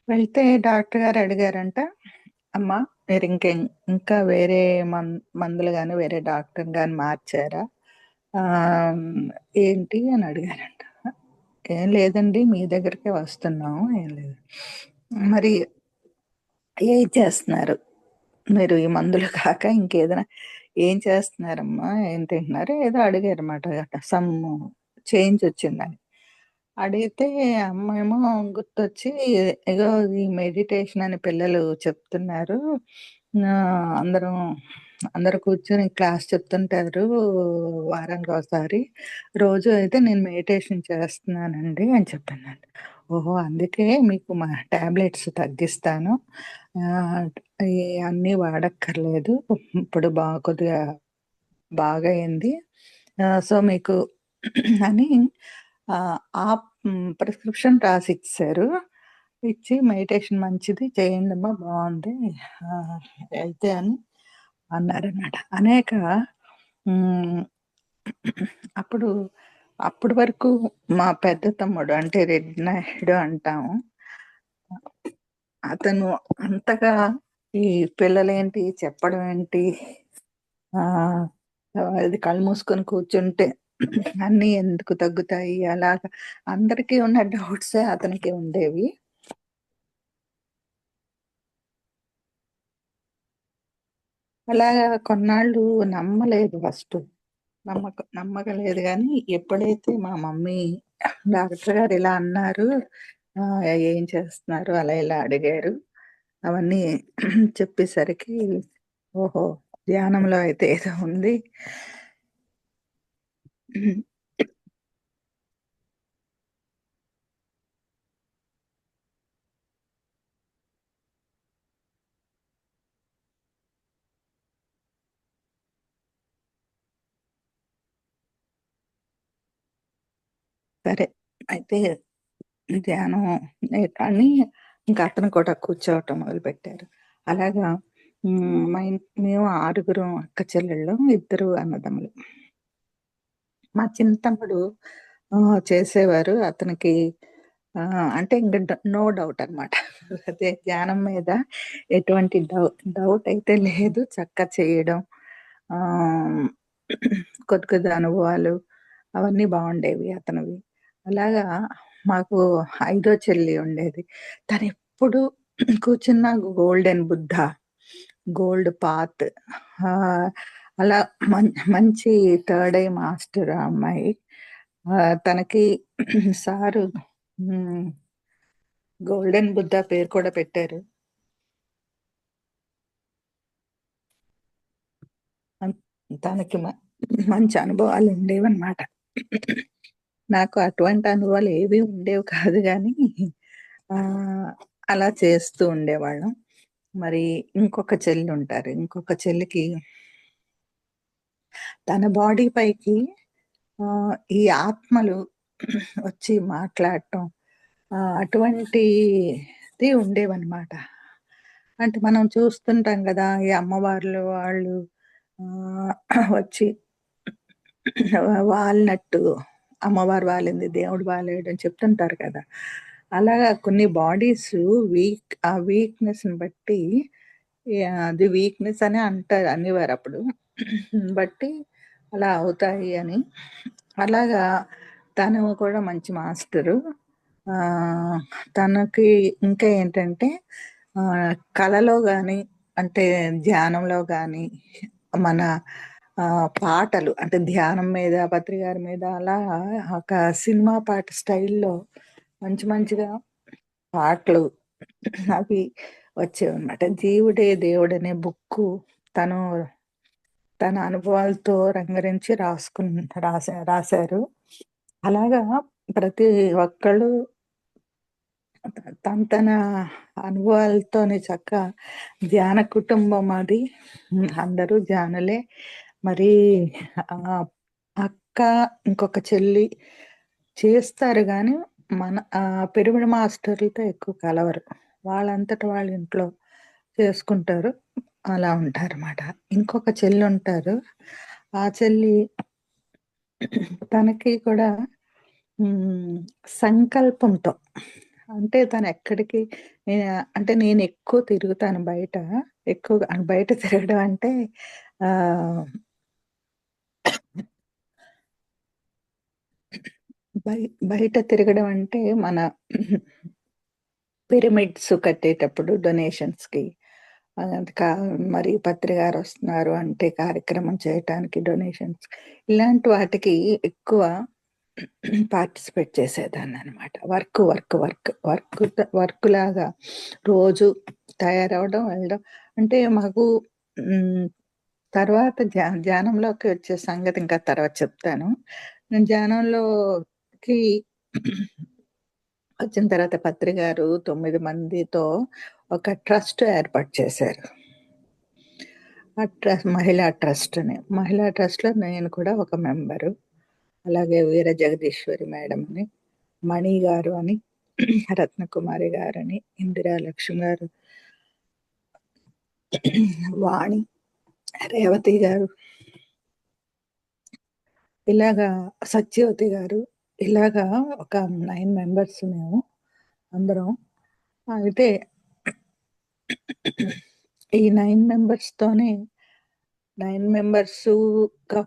వెళ్తే డాక్టర్ గారు అడిగారంట, "అమ్మా మీరు ఇంకా వేరే మందులు గాని, వేరే డాక్టర్‌ని గాని మార్చారా? ఆహ్, ఏంటి?" అని అడిగారంట. "ఏం లేదండి మీ దగ్గరికే వస్తున్నాము. ఏం లేదు." "మరి ఏం చేస్తున్నారు? మీరు ఈ మందులు కాక ఇంకేదైనా ఏం చేస్తున్నారమ్మా? ఏం తింటున్నారు?" ఏదో అడిగారన్నమాట. సమ్ చేంజ్ వచ్చిందని. అడిగితే అమ్మేమో గుర్తొచ్చి, "ఇగో ఈ మెడిటేషన్ అని పిల్లలు చెప్తున్నారు. అందరం అందరూ కూర్చొని క్లాస్ చెప్తుంటారు వారానికోసారి. రోజు అయితే నేను మెడిటేషన్ చేస్తున్నానండి" అని చెప్పిందండి. "ఓహో! అందుకే మీకు మా టాబ్లెట్స్ తగ్గిస్తాను. ఆహ్, ఈ అన్నీ వాడక్కర్లేదు. ఇప్పుడు కొద్దిగా బాగయింది. సో, మీకు" అని ఆహ్, ఆ ప్రిస్క్రిప్షన్ రాసిచ్చేశారు. ఇచ్చి మెడిటేషన్ మంచిది చేయండమ్మా బావుంది. ఆహ్, అయితే అని అన్నారనమాట. అనేక హ్మ్. అప్పుడు అప్పటి వరకు మా పెద్ద తమ్ముడు అంటే రెడ్నాయుడు అంటాము. అతను అంతగా ఈ పిల్లలేంటి, చెప్పడం ఏంటి, ఆహ్, అది కళ్ళు మూసుకొని కూర్చుంటే అన్నీ ఎందుకు తగ్గుతాయి అలాగా అందరికీ ఉన్న డౌట్సే అతనికి ఉండేవి. అలాగా కొన్నాళ్ళు నమ్మలేదు ఫస్టు. నమ్మకలేదు గానీ, ఎప్పుడైతే మా మమ్మీ డాక్టర్ గారు ఇలా అన్నారు, ఏం చేస్తున్నారు? అలా ఇలా అడిగారు. అవన్నీ చెప్పేసరికి, ఓహో! ధ్యానంలో అయితే ఏదో ఉంది. సరే. అయితే ధ్యానం కానీ ఇంకా అతను కూడా కూర్చోవటం మొదలుపెట్టారు. అలాగా మేము ఆరుగురం అక్క చెల్లెళ్ళం, ఇద్దరు అన్నదమ్ములు. మా చిన్న తమ్ముడు చేసేవారు. అతనికి అంటే ఇంక నో డౌట్ అనమాట. అదే ధ్యానం మీద ఎటువంటి డౌట్ అయితే లేదు. చేయడం. ఆహ్, కొత్త కొత్త అనుభవాలు అవన్నీ బావుండేవి అతనివి. అలాగా మాకు ఐదో చెల్లి ఉండేది. తనెప్పుడు కూర్చున్న గోల్డెన్ బుద్ధ, గోల్డ్ పాత్ ఆహ్, అలా మంచి థర్డ్ ఐ మాస్టర్ ఆ అమ్మాయి. తనకి సారు హ్మ్. గోల్డెన్ బుద్ధ పేరు కూడా పెట్టారు. అన్ తనకి మంచి అనుభవాలుండేవన్నమాట. నాకు అటువంటి అనుభవాలు ఏవి ఉండేవి కాదు గానీ, ఆహ్, అలా చేస్తూ ఉండేవాళ్ళం. మరి ఇంకొక చెల్లుంటారు. ఇంకొక చెల్లికి తన బాడీ పైకి ఈ ఆత్మలు వచ్చి మాట్లాడటం అటువంటిది ఉండేవన్నమాట. అంటే మనం చూస్తుంటాం గదా! ఈ అమ్మవార్లు వాళ్ళు వచ్చి వాలినట్టు అమ్మవారు వాలింది, దేవుడు వాలాడు అని చెప్తుంటారు కదా! అలాగా కొన్ని బాడీసు ఆ వీక్‌నెస్‌ని బట్టి అది వీక్‌నెస్ అనే అనేవారప్పుడు. బట్టి అలా అవుతాయి అని. అలాగా తను కూడా మంచి మాస్టరు. ఆహ్, తనకి ఇంకా ఏంటంటే కలలో గాని అంటే ధ్యానంలో గాని మన పాటలు అంటే ధ్యానం మీద పత్రిగారి మీద అలా ఒక సినిమా పాట స్టైల్లో మంచి మంచిగా పాటలు అవి వచ్చేవన్నమాట. జీవుడే దేవుడనే బుక్కు తను తన అనుభవాలతో రంగరించి రాశారు. అలాగా ప్రతి ఒక్కళ్ళు తన అనుభవాలతోని ధ్యాన కుటుంబం అది. అందరూ ధ్యానులే. మరి అక్క ఇంకొక చెల్లి చేస్తారు గాని పిరమిడ్ మాస్టర్లతో ఎక్కువ కలవరు. వాళ్ళంతట వాళ్ళ ఇంట్లో చేసుకుంటారు. అలా ఉంటారన్నమాట. ఇంకొక చెల్లి ఉంటారు. ఆ చెల్లి తనకి కూడా సంకల్పంతో అంటే తను ఎక్కడికి అంటే నేను ఎక్కువ తిరుగుతాను బయట. ఎక్కువగా బయట తిరగడం అంటే బయట తిరగడం అంటే మన పిరమిడ్స్ కట్టేటప్పుడు డొనేషన్స్‌కి మరి పత్రిగారు వస్తున్నారు అంటే కార్యక్రమం చేయటానికి డొనేషన్స్ ఇలాంటి వాటికి ఎక్కువ పార్టిసిపేట్ చేసేదాన్ననమాట. వర్క్ లాగా రోజు తయారవ్వడం, వెళ్ళడం. అంటే మాకు తర్వాత ధ్యానంలోకి వచ్చే సంగతి ఇంకా తర్వాత చెప్తాను. నేను ధ్యానంలోకి వచ్చిన తర్వాత పత్రిగారు 9 మందితో ఒక ట్రస్ట్ ఏర్పాటు చేశారు. మహిళా ట్రస్ట్ అని. మహిళా ట్రస్ట్‌లో నేను కూడా ఒక మెంబరు. అలాగే వీర జగదీశ్వరి మేడం అని, మణి గారు అని, రత్నకుమారి గారని, ఇందిరా లక్ష్మి గారు, వాణి, రేవతి గారు, ఇలాగా సత్యవతి గారు, ఇలాగా ఒక 9 మెంబర్స్ మేము అందరం. అయితే ఈ 9 మెంబర్స్‌తోనే 9 మెంబర్స్‌గా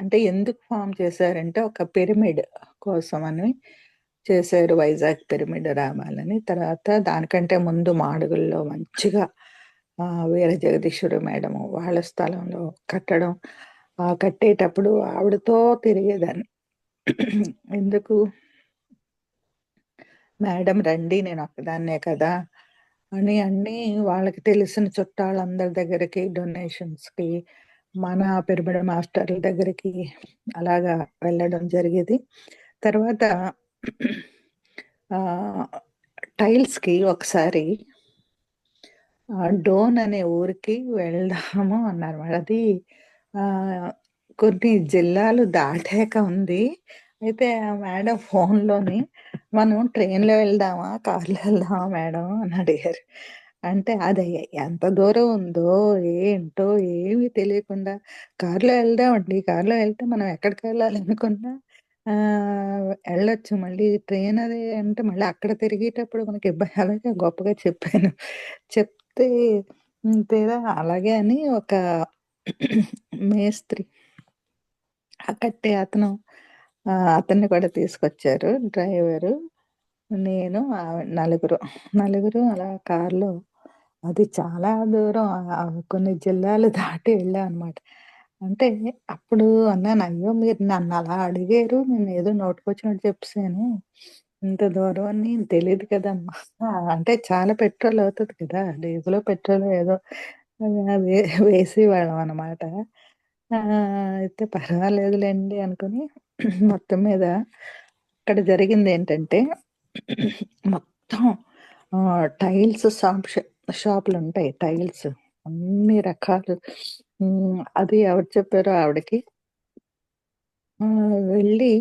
అంటే ఎందుకు ఫార్మ్ చేశారంటే ఒక పిరమిడ్ కోసమని చేశారు. వైజాగ్ పిరమిడ్ రావాలని. తర్వాత దానికంటే ముందు మాడుగుల్లో మంచిగా వీర జగదీశ్వరి మేడం వాళ్ళ స్థలంలో కట్టడం. కట్టేటప్పుడు ఆవిడతో తిరిగేదాన్ని. ఎందుకు? మేడం రండి నేను ఒక్కదాన్నే కదా! అని అన్నీ వాళ్ళకి తెలిసిన చుట్టాలందరి దగ్గరికి డొనేషన్స్‌కి, మన పిరమిడ్ మాస్టర్ల దగ్గరికి అలాగా వెళ్ళడం జరిగేది. తర్వాత టైల్స్‌కి ఒకసారి డోన్ అనే ఊరికి వెళ్దాము అన్నారన్నమాట. అది కొన్ని జిల్లాలు దాటాక ఉంది. అయితే ఆ మేడం ఫోన్‌లోని మనం ట్రైన్‌లో వెళ్దామా? కార్‌లో వెళ్దామా మేడం అని అడిగారు. అంటే అది ఎంత దూరం ఉందో, ఏంటో ఏమీ తెలియకుండా కార్‌లో వెళ్దామండి. కార్‌లో వెళ్తే మనం ఎక్కడికెళ్ళాలనుకున్నా ఎళ్ళొచ్చు. మళ్ళీ ట్రైన్ అది అంటే మళ్ళీ అక్కడ తిరిగేటప్పుడు మనకి అలాగే గొప్పగా చెప్పాను. చెప్తే తీరా అలాగే అని ఒక మేస్త్రి కట్టే అతను అతన్ని కూడా తీసుకొచ్చారు. డ్రైవరు, నేను నలుగురు అలా కార్‌లో అది చాలా దూరం కొన్ని జిల్లాలు దాటి వెళ్ళామనమాట. అంటే అప్పుడు అన్నాను, "అయ్యో! మీరు నన్నలా అడిగారు. నేనేదో నోటికొచ్చినట్టు చెప్పేసాను. ఇంత దూరం అని తెలీదు కదమ్మా!" అంటే చాలా పెట్రోల్ అవుతది కదా! డీజిలో, పెట్రోలో ఏదో వే వేసేవాళ్ళం అనమాట. అయితే పర్వాలేదులెండి అనుకోని మొత్తం మీద ఇక్కడ జరిగిందేంటంటే మొత్తం టైల్స్ షాపులుంటాయి. టైల్స్ అన్ని రకాలు. అది ఎవరు చెప్పారో ఆవిడకి. వెళ్ళి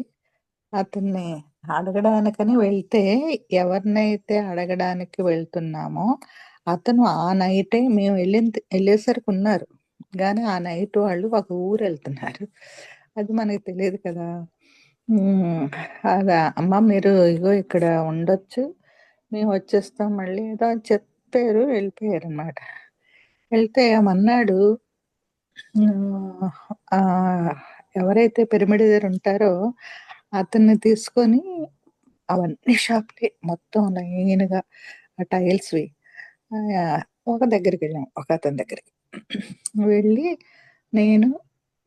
అతన్ని అడగడానికని వెళ్తే, ఎవరినైతే అడగడానికి వెళ్తున్నామో, అతను ఆ నైటే మేము ఎళ్ళేసరికున్నారు. గానీ ఆ నైట్ వాళ్ళు ఒక ఊరెళ్తున్నారు. అది మనకి తెలీదు కదా! హ్మ్. అలా అమ్మ మీరు ఇగో ఇక్కడ ఉండొచ్చు. మేమొచ్చేస్తాం మళ్ళీ ఏదో అని చెప్పారు. వెళ్ళిపోయారనమాట. వెళ్తే మర్నాడు ఆహ్, ఆహ్, ఎవరైతే పిరమిడ్ దగ్గరుంటారో అతన్ని తీసుకొని అవన్నీ షాపులే మొత్తం లైన్‌గా ఆ టైల్స్‌వి. ఒక దగ్గరికెళ్ళాం. ఒకతని దగ్గరికి. వెళ్ళి నేను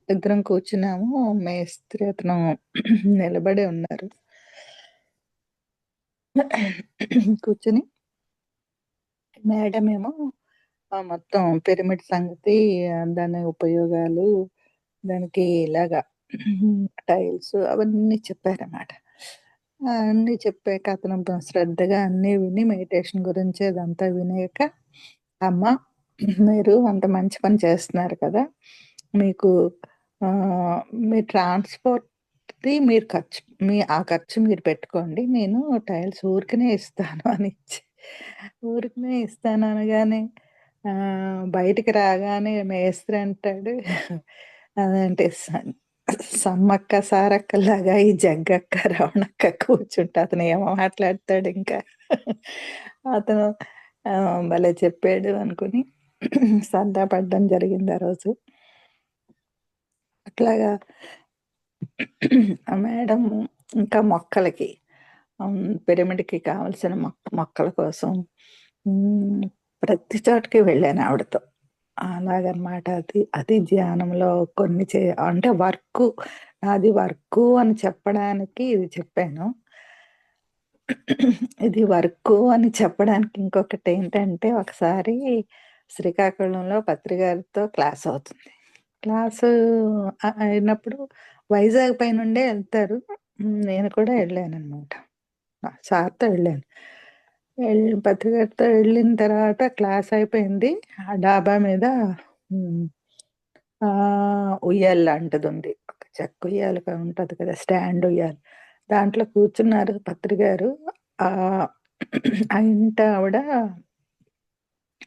ఇద్దరం కూర్చున్నాము. మేస్త్రి అతను నిలబడే ఉన్నారు. కూర్చొని మేడమేమో మొత్తం పిరమిడ్ సంగతి, దాని ఉపయోగాలు, దానికి ఇలాగా టైల్స్ అవన్నీ చెప్పారన్నమాట. అన్నీ చెప్పాక అతను శ్రద్ధగా అన్నీ విని మెడిటేషన్ గురించి అదంతా వినాక, "అమ్మ, మీరు అంత మంచి పని చేస్తున్నారు కదా! మీకు మీ ట్రాన్స్‌పోర్ట్‌ది మీరు ఖర్చు ఆ ఖర్చు మీరు పెట్టుకోండి. నేను టైల్స్ ఊరికనే ఇస్తాను" అని ఊరికనే ఇస్తాను అనగానే బయటికి రాగానే మేస్త్రి అంటాడు, అదంటే సమ్మక్క సారక్కలాగా ఈ జగ్గక్క, రమణక్క కూర్చుంటే అతను ఏమో మాట్లాడతాడింకా. అతను భలే చెప్పాడు అనుకుని సరదా పడడం జరిగింది ఆ రోజు. అట్లాగా ఆ మేడం ఇంకా మొక్కలకి పిరమిడ్‌కి కావాల్సిన మొక్కల కోసం హ్మ్. ప్రతి చోటకి వెళ్ళాను ఆవిడతో. అలాగనమాట. అది ధ్యానంలో కొన్ని అంటే నాది వర్కు అని చెప్పడానికి ఇది చెప్పాను. ఇది వర్కు అని చెప్పడానికి ఇంకొకటేంటంటే, ఒకసారి శ్రీకాకుళంలో పత్రిగారితో క్లాస్ అవుతుంది. క్లాసు అయినప్పుడు వైజాగ్ పైనుండే ఎళ్తారు. నేను కూడా ఎళ్ళాననమాట. సార్‌తో ఎళ్ళాను. పత్రికతో వెళ్ళిన తర్వాత క్లాస్ అయిపోయింది. ఆ డాబా మీద హ్మ్. ఉయ్యాల లాంటిదుంది. ఒక చెక్క ఉయ్యాల ఉంటది కదా! స్టాండ్ ఉయ్యాల. దాంట్లో కూర్చున్నారు పత్రిగారు. ఆహ్, ఆ ఇంటావిడ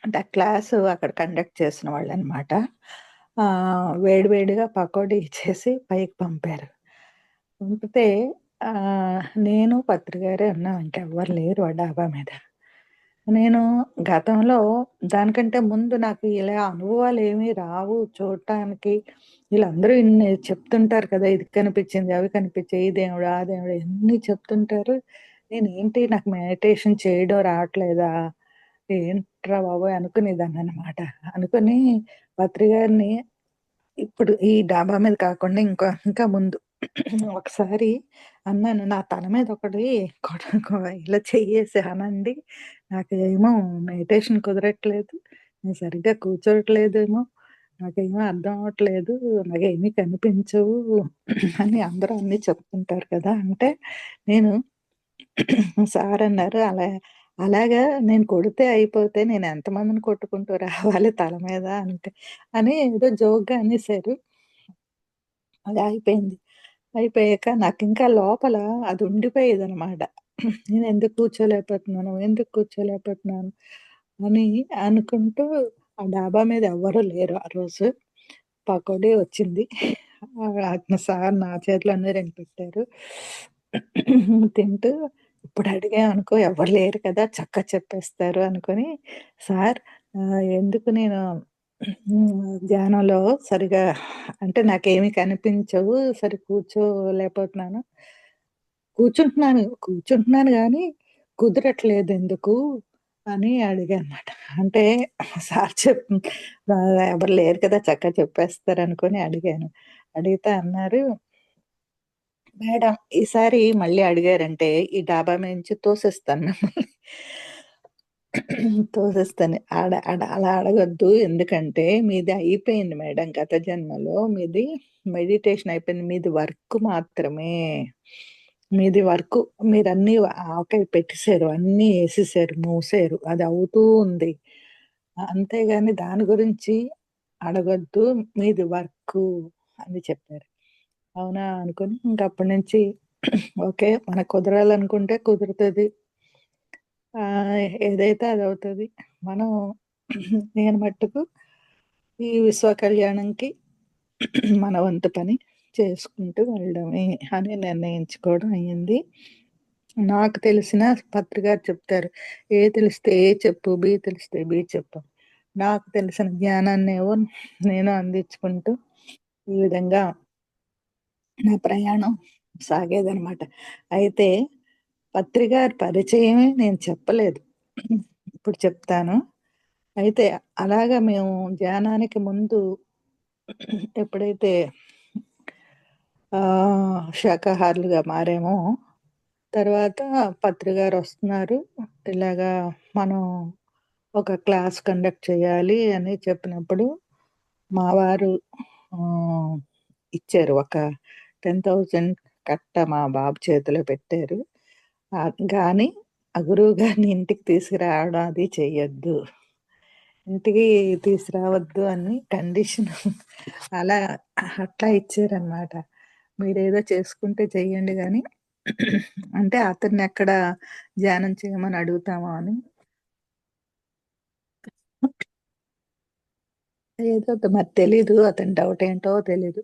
అంటే ఆ క్లాసు అక్కడ కండక్ట్ చేసిన వాళ్ళనమాట. వేడి వేడిగా పకోడీ చేసి పైకి పంపారు. పంపితే నేను పత్రిగారే ఉన్నాం. ఇంకెవ్వరు లేరు ఆ డాబా మీద. నేను గతంలో దానికంటే ముందు నాకు ఇలా అనుభవాలేమీ రావు చూడటానికి. వీళ్ళందరూ ఇన్ని చెప్తుంటారు కదా! ఇది కనిపించింది, అవి కనిపించాయి, ఈ దేవుడు, ఆ దేవుడు ఇయన్నీ చెప్తుంటారు. నేనేంటి నాకు మెడిటేషన్ చేయడం రావట్లేదా? ఏంట్రా బాబోయ్! అనుకునేదాన్ననమాట. అనుకుని పత్రిగారిని ఇప్పుడు ఈ డాబా మీద కాకుండా ఇంకా ముందు ఒకసారి అన్నాను. నా తల మీద ఒకటి ఇలా చెయ్యేసి అనండి. నాకేమో మెడిటేషన్ కుదరట్లేదు. నేను సరిగ్గా కూర్చోట్లేదేమో. నాకేమో అర్థం అవ్వట్లేదు. నాకేమీ కనిపించవు అని అందరూ అన్నీ చెప్తుంటారు కదా! అంటే నేను సారన్నారు, అలాగా నేను కొడితే అయిపోతే నేనెంతమందిని కొట్టుకుంటూ రావాలి తల మీద" అని ఏదో జోక్‌గా అనేసారు. అది అయిపోయింది. అయిపోయాక నాకింకా లోపల అది ఉండిపోయేదనమాట. ఎందుకు కూర్చోలేకపోతున్నాను అని అనుకుంటూ ఆ డాబా మీద ఎవ్వరూ లేరు ఆ రోజు. పకోడీ వచ్చింది. సార్ నా చేతిలో అన్నీ 2 పెట్టారు. తింటూ ఇప్పుడు అడిగామనుకో ఎవరు లేరు కదా! చెప్పేస్తారు అనుకోని, సార్ ఎందుకు నేను ధ్యానంలో సరిగా అంటే నాకేమి కనిపించవు. కూర్చోలేకపోతున్నాను. కూర్చుంటున్నాను గానీ కుదరట్లేదెందుకు అని అడిగానమాట. అంటే సార్ ఎవరు లేరు కదా! చెప్పేస్తారనుకోని అడిగాను. అడిగితే అన్నారు, "మేడం ఈసారి మళ్ళీ అడిగారంటే ఈ డాబా మీద నుంచి తోసేస్తాను మిమ్మల్ని." తోసేస్తాను. అలా అడగొద్దు. ఎందుకంటే మీది అయిపోయింది మేడం గత జన్మలో. మీది మెడిటేషన్ అయిపోయింది. మీది వర్క్ మాత్రమే. మీది వర్కు మీరన్నీ ఆవకాయ పెట్టేసారు. అన్నీ ఏసేసారు. మూసారు. అది అవుతూ ఉంది. అంతేగాని దాని గురించి అడగొద్దు. మీది వర్కు అని చెప్పారు. అవునా అనుకోని ఇంకప్పటి నుంచి ఓకే. మనకు కుదరాలనుకుంటే కుదురుతది. ఏదైతే అదవుతది. మనం నేను మట్టుకు ఈ విశ్వ కళ్యాణంకి మన వంతు పని చేసుకుంటూ వెళ్ళడమే అని నిర్ణయించుకోవడం అయింది. నాకు తెలిసిన పత్రికారు చెప్తారు. ఏ తెలిస్తే ఏ చెప్పు, బి తెలిస్తే బి చెప్పు. నాకు తెలిసిన జ్ఞానాన్నేమో నేను అందించుకుంటూ ఈ విధంగా నా ప్రయాణం సాగేదనమాట. అయితే పత్రికారి పరిచయమే నేను చెప్పలేదు. ఇప్పుడు చెప్తాను. అయితే అలాగా మేము ధ్యానానికి ముందు ఎప్పుడైతే శాకాహారులుగా మారామో, తర్వాత పత్రిగారొస్తున్నారు. ఇలాగా మనం ఒక క్లాస్ కండక్ట్ చేయాలి అని చెప్పినప్పుడు, మా వారు ఆహ్, ఇచ్చారు. ఒక 10,000 కట్ట మా బాబు చేతిలో పెట్టారు. గానీ ఆ గురువుగారిని ఇంటికి తీసుకురావడం అది చెయ్యొద్దు. ఇంటికి తీసురావద్దు అని కండిషన్ అలా అట్లా ఇచ్చారనమాట. మీరేదో చేసుకుంటే చెయ్యండి గానీ అంటే అతన్నెక్కడ ధ్యానం చేయమని అడుగుతామో అని. ఏదో మరి తెలీదు. అతని డౌటేంటో తెలీదు.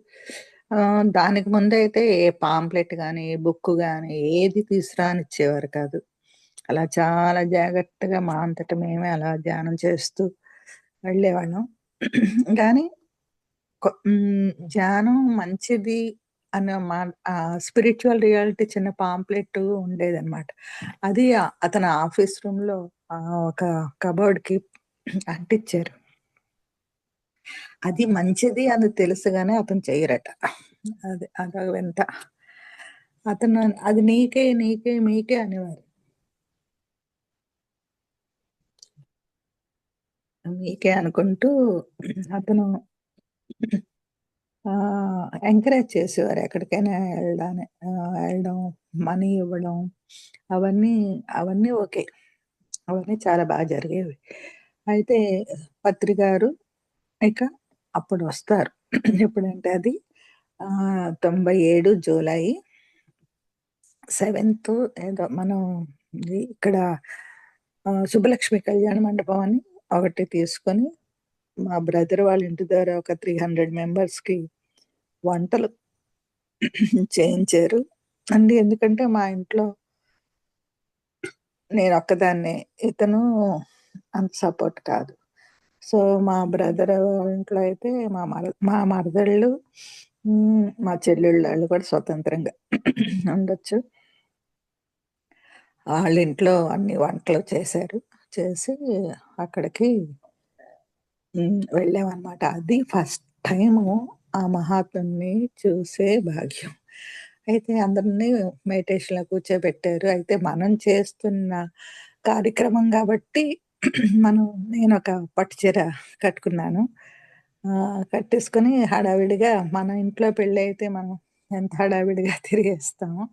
దానికి ముందైతే ఏ పాంప్లెట్ గాని, బుక్ గాని ఏది తీసురానిచ్చేవారు కాదు. అలా చాలా జాగ్రత్తగా మా అంతట మేమే అలా ధ్యానం చేస్తూ వెళ్ళేవాళ్ళం. గానీ ధ్యానం మంచిది అన్న స్పిరిచ్యువల్ రియాలిటీ చిన్న పాంప్లెట్ ఉండేదనమాట. అది అతని ఆఫీస్ రూమ్‌లో ఒక కబోర్డ్‌కి అంటిచ్చారు. అది మంచిది అని తెలుసు గాని అతను చెయ్యరట. అదొక వింత. అతను అది నీకే, నీకే, మీకే అనేవారు. మీకే అనుకుంటూ అతను ఎంకరేజ్ చేసేవారు ఎక్కడికైనా వెళ్ళడం, మనీ ఇవ్వడం అవన్నీ, అవన్నీ ఓకే. అవన్నీ చాలా జరిగేవి. అయితే పత్రికారు ఇక అప్పుడొస్తారు. ఎప్పుడంటే అది 97 జూలై 7థ్ ఏదో మనం ఇక్కడ సుబ్బలక్ష్మి కళ్యాణ మండపం అని ఒకటి తీసుకొని, మా బ్రదర్ వాళ్ళ ఇంటి దగ్గర ఒక 300 మెంబర్స్‌కి వంటలు చేయించారు. ఎందుకంటే మా ఇంట్లో నేనొక్కదాన్నే. ఇతను అంత సపోర్ట్ కాదు. సో, మా బ్రదర్ వాళ్ళ ఇంట్లో అయితే మా మరదళ్ళు, మా చెల్లెళ్ళు కూడా స్వతంత్రంగా ఉండొచ్చు. ఆళ్ళింట్లో అన్ని వంటలు చేశారు. చేసి అక్కడికి వెళ్ళామనమాట. అది ఫస్ట్ టైము ఆ మహాత్ముడిని చూసే భాగ్యం. అయితే అందరిని మెడిటేషన్‌లో కూర్చోబెట్టారు. అయితే మనం చేస్తున్న కార్యక్రమం గాబట్టి నేనొక పట్టు చీర కట్టుకున్నాను. కట్టేసుకొని హడావిడిగా మన ఇంట్లో పెళ్ళైతే మనం ఎంత హడావిడిగా తిరిగేస్తామో,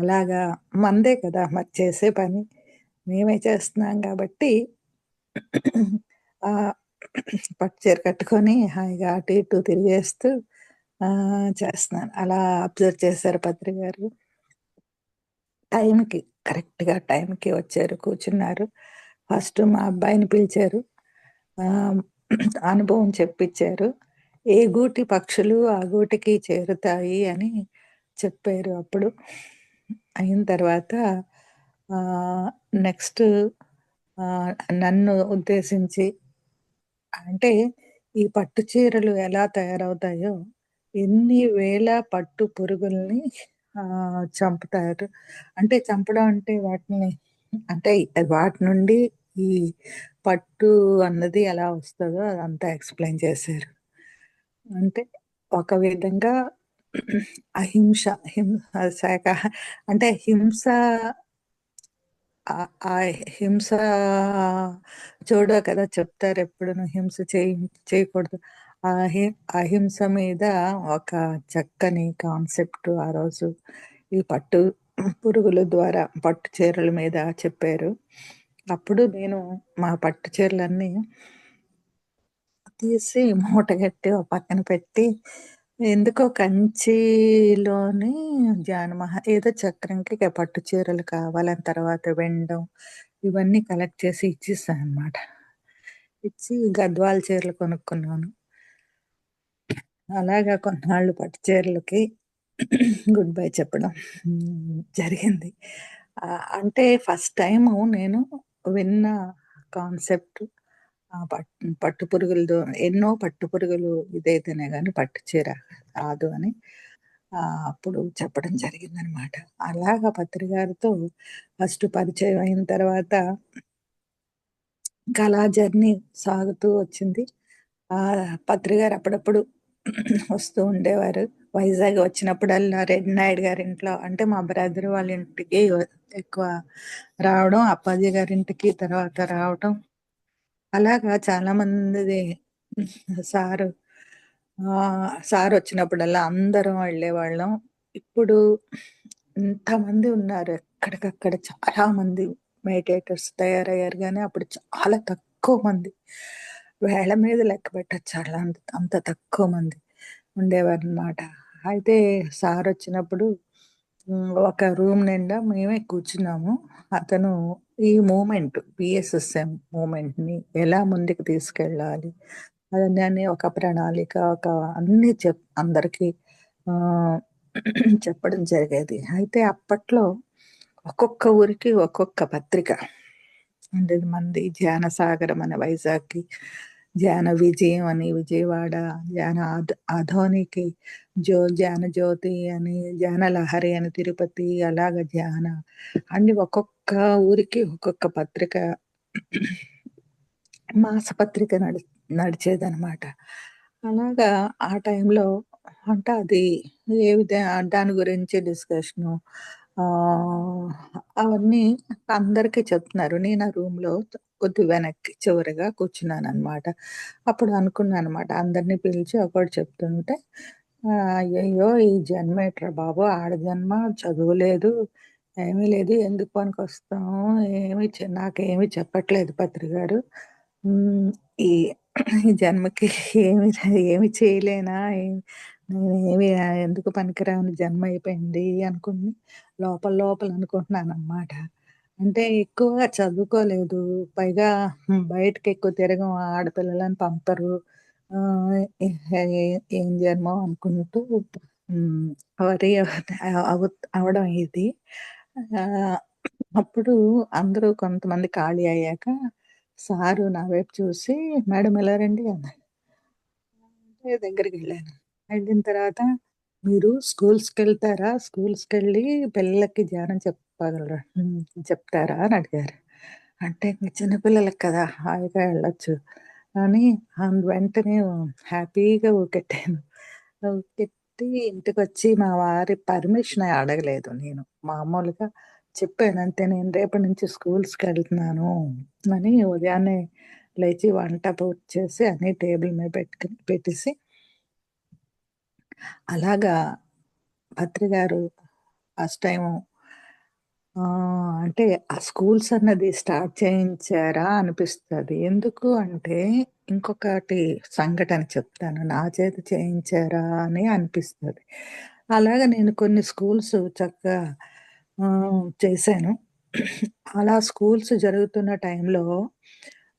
అలాగా మనదే కదా! మరి చేసే పని. మేమే చేస్తున్నాం గాబట్టి ఆహ్, పట్టు చీర కట్టుకొని హాయిగా అటు ఇటు తిరిగేస్తూ చేస్తున్నాను. అలా అబ్జర్వ్ చేశారు గారు. టైంకి కరెక్ట్‌గా టైంకి వచ్చారు, కూర్చున్నారు. ఫస్ట్ మా అబ్బాయిని పిలిచారు. ఆహ్, అనుభవం చెప్పించారు. "ఏ గూటి పక్షులు ఆ గూటికి చేరుతాయి" అని చెప్పారు అప్పుడు. అయిన తర్వాత ఆహ్, నెక్స్ట్ నన్ను ఉద్దేశించి అంటే ఈ పట్టు చీరలు ఎలా తయారవుతాయో, ఎన్ని వేల పట్టు పురుగుల్ని చంపుతారు. అంటే చంపడం అంటే వాటిని అంటే వాటి నుండి ఈ పట్టు అన్నది ఎలా వస్తదో అదంతా ఎక్స్‌ప్లెయిన్ చేశారు. అంటే ఒక విధంగా అహింస, శాఖ అంటే హింస ఆ హింస చూడే కదా చెప్తారెప్పుడును హింస చేయకూడదు. అహి అహింస మీద ఒక చక్కని కాన్సెప్ట్ ఆ రోజు ఈ పట్టు పురుగుల ద్వారా పట్టు చీరల మీద చెప్పారు. అప్పుడు నేను మా పట్టు చీరలన్నీ తీసి మూటగట్టి ఓ పక్కన పెట్టి, ఎందుకో కంచిలోని ఏదో చక్రంకి పట్టు చీరలు కావాలని తర్వాత వినడం, ఇవన్నీ కలెక్ట్ చేసి ఇచ్చేసాననమాట. ఇచ్చి గద్వాల్ చీరలు కొనుక్కున్నాను. అలాగా కొన్నాళ్ళు పట్టు చీరలకి గుడ్ బై చెప్పడం జరిగింది. అంటే ఫస్ట్ టైము నేను విన్న కాన్సెప్ట్ పట్టు పురుగులతో ఎన్నో పట్టు పురుగులు ఇదైతేనే గాని పట్టు చీర రాదు అని అప్పుడు చెప్పడం జరిగిందనమాట. అలాగా పత్రికారితో ఫస్ట్ పరిచయం అయిన తర్వాత ఇంకా అలా జర్నీ సాగుతూ వచ్చింది. పత్రి గారు అప్పుడప్పుడు వస్తూ ఉండేవారు. వైజాగ్ వచ్చినప్పుడల్లా రెడ్డి నాయుడు గారింట్లో అంటే మా బ్రదర్ వాళ్ళ ఇంటికి ఎక్కువ రావడం, అప్పాజీ గారింటికి తర్వాత రావటం. అలాగా చాలా మందిది సారు సారొచ్చినప్పుడల్లా అందరం వెళ్ళేవాళ్ళం. ఇప్పుడు ఇంతమంది ఉన్నారు. ఎక్కడికక్కడ చాలా మంది మెడిటేటర్స్ తయారయ్యారు గానీ, అప్పుడు చాలా తక్కువ మంది. వేళ్ళ మీద లెక్క పెట్టొచ్చు అలా అంత అంత తక్కువ మంది ఉండేవారనమాట. అయితే సారొచ్చినప్పుడు ఒక రూమ్ నిండా మేమే కూర్చున్నాము. అతను ఈ మూవ్‌మెంట్ బీఎస్ఎస్ఎం మూవ్‌మెంట్‌ని ఎలా ముందుకు తీసుకెళ్ళాలి, దాన్ని ఒక ప్రణాళిక అన్నీ అందరికీ ఆహ్, చెప్పడం జరిగేది. అయితే అప్పట్లో ఒక్కొక్క ఊరికి ఒక్కొక్క పత్రిక ఉండేది. మనది ధ్యానసాగరం అని వైజాగ్‌కి, ధ్యాన విజయం అని విజయవాడ, ధ్యాన ఆధోనికి, ధ్యాన జ్యోతి అని, ధ్యాన లహరి అని తిరుపతి, అలాగ ధ్యాన అన్ని ఒక్కొక్క ఊరికి ఒక్కొక్క పత్రిక మాసపత్రిక నడిచేదనమాట. అలాగా ఆ టైంలో అంటే అది దాని గురించి డిస్కషను ఆహ్, అవన్నీ అందరికీ చెప్తున్నారు. నేను ఆ రూమ్‌లో కొద్దిగా వెనక్కి చివరగా కూర్చున్నాననమాట. అప్పుడు అనుకున్నాననమాట అందరిని పిలిచి ఒక్కోటి చెప్తుంటే అయ్యయ్యో! ఈ జన్మేట్రా బాబు! ఆడ జన్మ చదువు లేదు, ఏమీ లేదు. ఎందుకు పనికొస్తాం? నాకేమి చెప్పట్లేదు పత్రి గారు. హ్మ్. ఈ ఈ జన్మకి ఏమి ఏమి చేయలేనా? నేనేమి ఎందుకు పనికిరాని జన్మ అయిపోయింది అనుకుని లోపల లోపల అనుకుంటున్నాననమాట. అంటే ఎక్కువగా చదువుకోలేదు. పైగా బయటకెక్కువ తిరగం. ఆడపిల్లలని పంపరు. ఆహ్, ఎ ఏం జన్మో అనుకుంటూ హ్మ్. వరి అవ్వడం ఇది. ఆహ్, అప్పుడు అందరూ కొంతమంది ఖాళీ అయ్యాక సారు నా వైపు చూసి, "మేడం ఇలా రండి" అన్నారు. అంటే దగ్గరికెళ్ళాను. వెళ్ళిన తర్వాత, "మీరు స్కూల్స్‌కెళ్తారా? స్కూల్స్‌కెళ్ళి పిల్లలకి ధ్యానం చెప్పగలరా? చెప్తారా?" అని అడిగారు. అంటే ఇంక చిన్న పిల్లలకి కదా! హాయిగా ఎళ్ళొచ్చు అని వెంటనే హ్యాపీగా ఊకెట్టాను. ఊకెత్తి ఇంటికొచ్చి మా వారి పర్మిషన్ అడగలేదు నేను. మామూలుగా చెప్పాను అంతే. నేను రేపటి నుంచి స్కూల్స్‌కెళ్తున్నాను అని ఉదయాన్నే లేచి వంట పూర్తి చేసి అన్నీ టేబుల్ మీద పెట్టేసి అలాగా పత్రి గారు ఫస్ట్ టైము అంటే ఆ స్కూల్స్ అన్నది స్టార్ట్ చేయించారా అనిపిస్తది. ఎందుకు అంటే ఇంకొకటి సంఘటన చెప్తాను. నా చేత చేయించారా అని అనిపిస్తది. అలాగా నేను కొన్ని స్కూల్స్ చక్కగా చేశాను. అలా స్కూల్స్ జరుగుతున్న టైంలో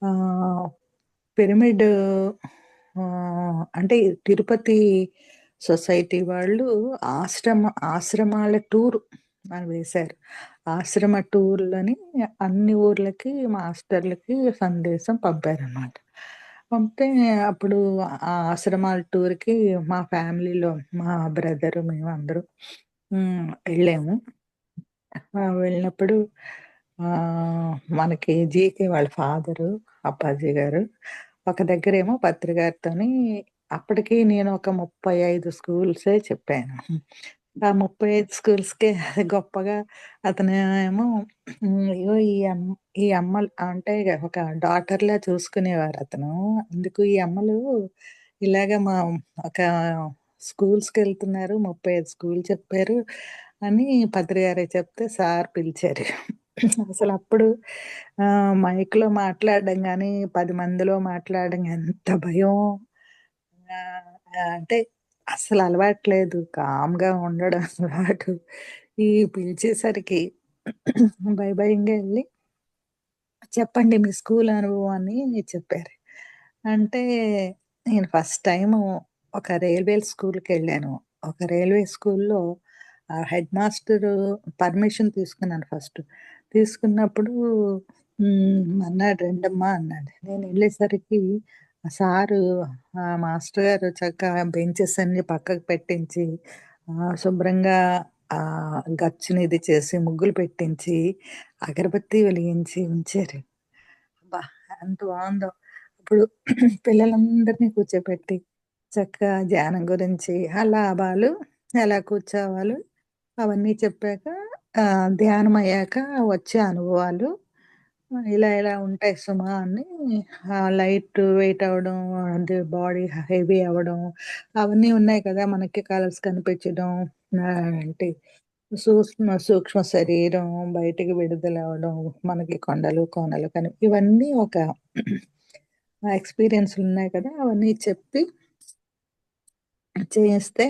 ఆహ్, పిరమిడ్ అంటే తిరుపతి సొసైటీ వాళ్ళు ఆశ్రమాల టూర్ అని వేశారు. ఆశ్రమ టూర్‌లని అన్ని ఊర్లకి మాస్టర్‌లకి సందేశం పంపారనమాట. పంపితే అప్పుడు ఆ ఆశ్రమాల టూర్‌కి మా ఫ్యామిలీలో మా బ్రదరు మేమందరం ఎళ్ళాము. వెళ్ళినప్పుడు మనకి జీకే వాళ్ళ ఫాదరు అప్పాజీ గారు. ఒక దగ్గరేమో పత్రి గారితోని అప్పటికి నేను ఒక 35 స్కూల్సే చెప్పాను. ఆ 35 స్కూల్స్‌కి గొప్పగా అతనేమో అయ్యో! ఈ అమ్మలు అంటే ఒక డాటర్‌లా చూసుకునేవారతను. అందుకు ఈ అమ్మలు ఇలాగ ఒక స్కూల్స్‌కెళ్తున్నారు. 35 స్కూల్ చెప్పారు అని పత్రి గారికి చెప్తే సార్ పిలిచారు. అసలప్పుడు మైక్‌లో మాట్లాడడం గాని, 10 మందిలో మాట్లాడడం ఎంత భయం. ఆహ్, అంటే అస్సలు అలవాట్లేదు. కామ్‌గా ఉండడం అలవాటు. ఈ పిలిచేసరికి భయంగా ఎళ్లి చెప్పండి మీ స్కూల్ అనుభవాన్ని చెప్పారు. అంటే నేను ఫస్ట్ టైము ఒక రైల్వే స్కూల్‌కెళ్ళాను. ఒక రైల్వే స్కూల్‌లో హెడ్ మాస్టరు పర్మిషన్ తీసుకున్నాను ఫస్ట్. తీసుకున్నప్పుడు అన్నాడు "రండమ్మా" అన్నాడు. నేనెళ్ళేసరికి ఆ సారు మాస్టర్ గారు చక్కగా బెంచెస్ అన్నీ పక్కకు పెట్టించి శుభ్రంగా గచ్చుని ఇది చేసి ముగ్గులు పెట్టించి, అగరబత్తి వెలిగించి ఉంచారు. అబ్బా! ఎంత బావుందో. ఇప్పుడు పిల్లలందరినీ కూర్చోపెట్టి చక్కగా ధ్యానం గురించి, ఆ లాభాలు, ఎలా కూర్చోవాలో అవన్నీ చెప్పాక ధ్యానమయ్యాక వచ్చే అనుభవాలు ఇలా ఇలా ఉంటాయి సుమా అని లైట్ వెయిట్ అవ్వడం, అంటే బాడీ హెవీ అవ్వడం అవన్నీ ఉన్నాయి కదా! మనకి కలర్స్ కనిపించడం, ఏంటి సూక్ష్మ శరీరం బయటికి విడుదలవ్వడం, మనకి కొండలు, కోనలు ఇవన్నీ ఒక ఎక్స్‌పీరియన్స్‌లున్నాయి కదా! అవన్నీ చెప్పి చేస్తే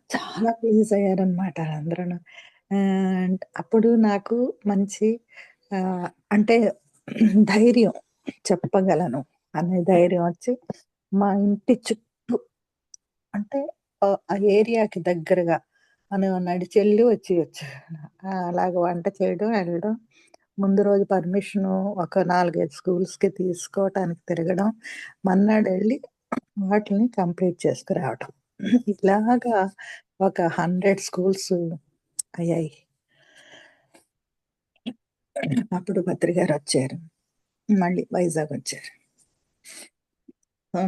చాలా ప్లీజ్ అయ్యారనమాట అందరూను. అప్పుడు నాకు మంచి అంటే ధైర్యం చెప్పగలను అనే ధైర్యం వచ్చి, మా ఇంటి చుట్టూ అంటే ఆ ఏరియాకి దగ్గరగా మనం నడిచెళ్ళి వచ్చేయొచ్చు. అలాగ వంట చేయడం, ఎళ్ళడం, ముందు రోజు పర్మిషను ఒక 4, 5 స్కూల్స్‌కి తీసుకోవటానికి తిరగడం, మర్నాడెళ్ళి వాటిల్ని కంప్లీట్ చేసుకురావడం. ఇలాగా ఒక 100 స్కూల్స్ అయ్యాయి. అప్పుడు పత్రి గారొచ్చారు. మళ్ళీ వైజాగొచ్చారు.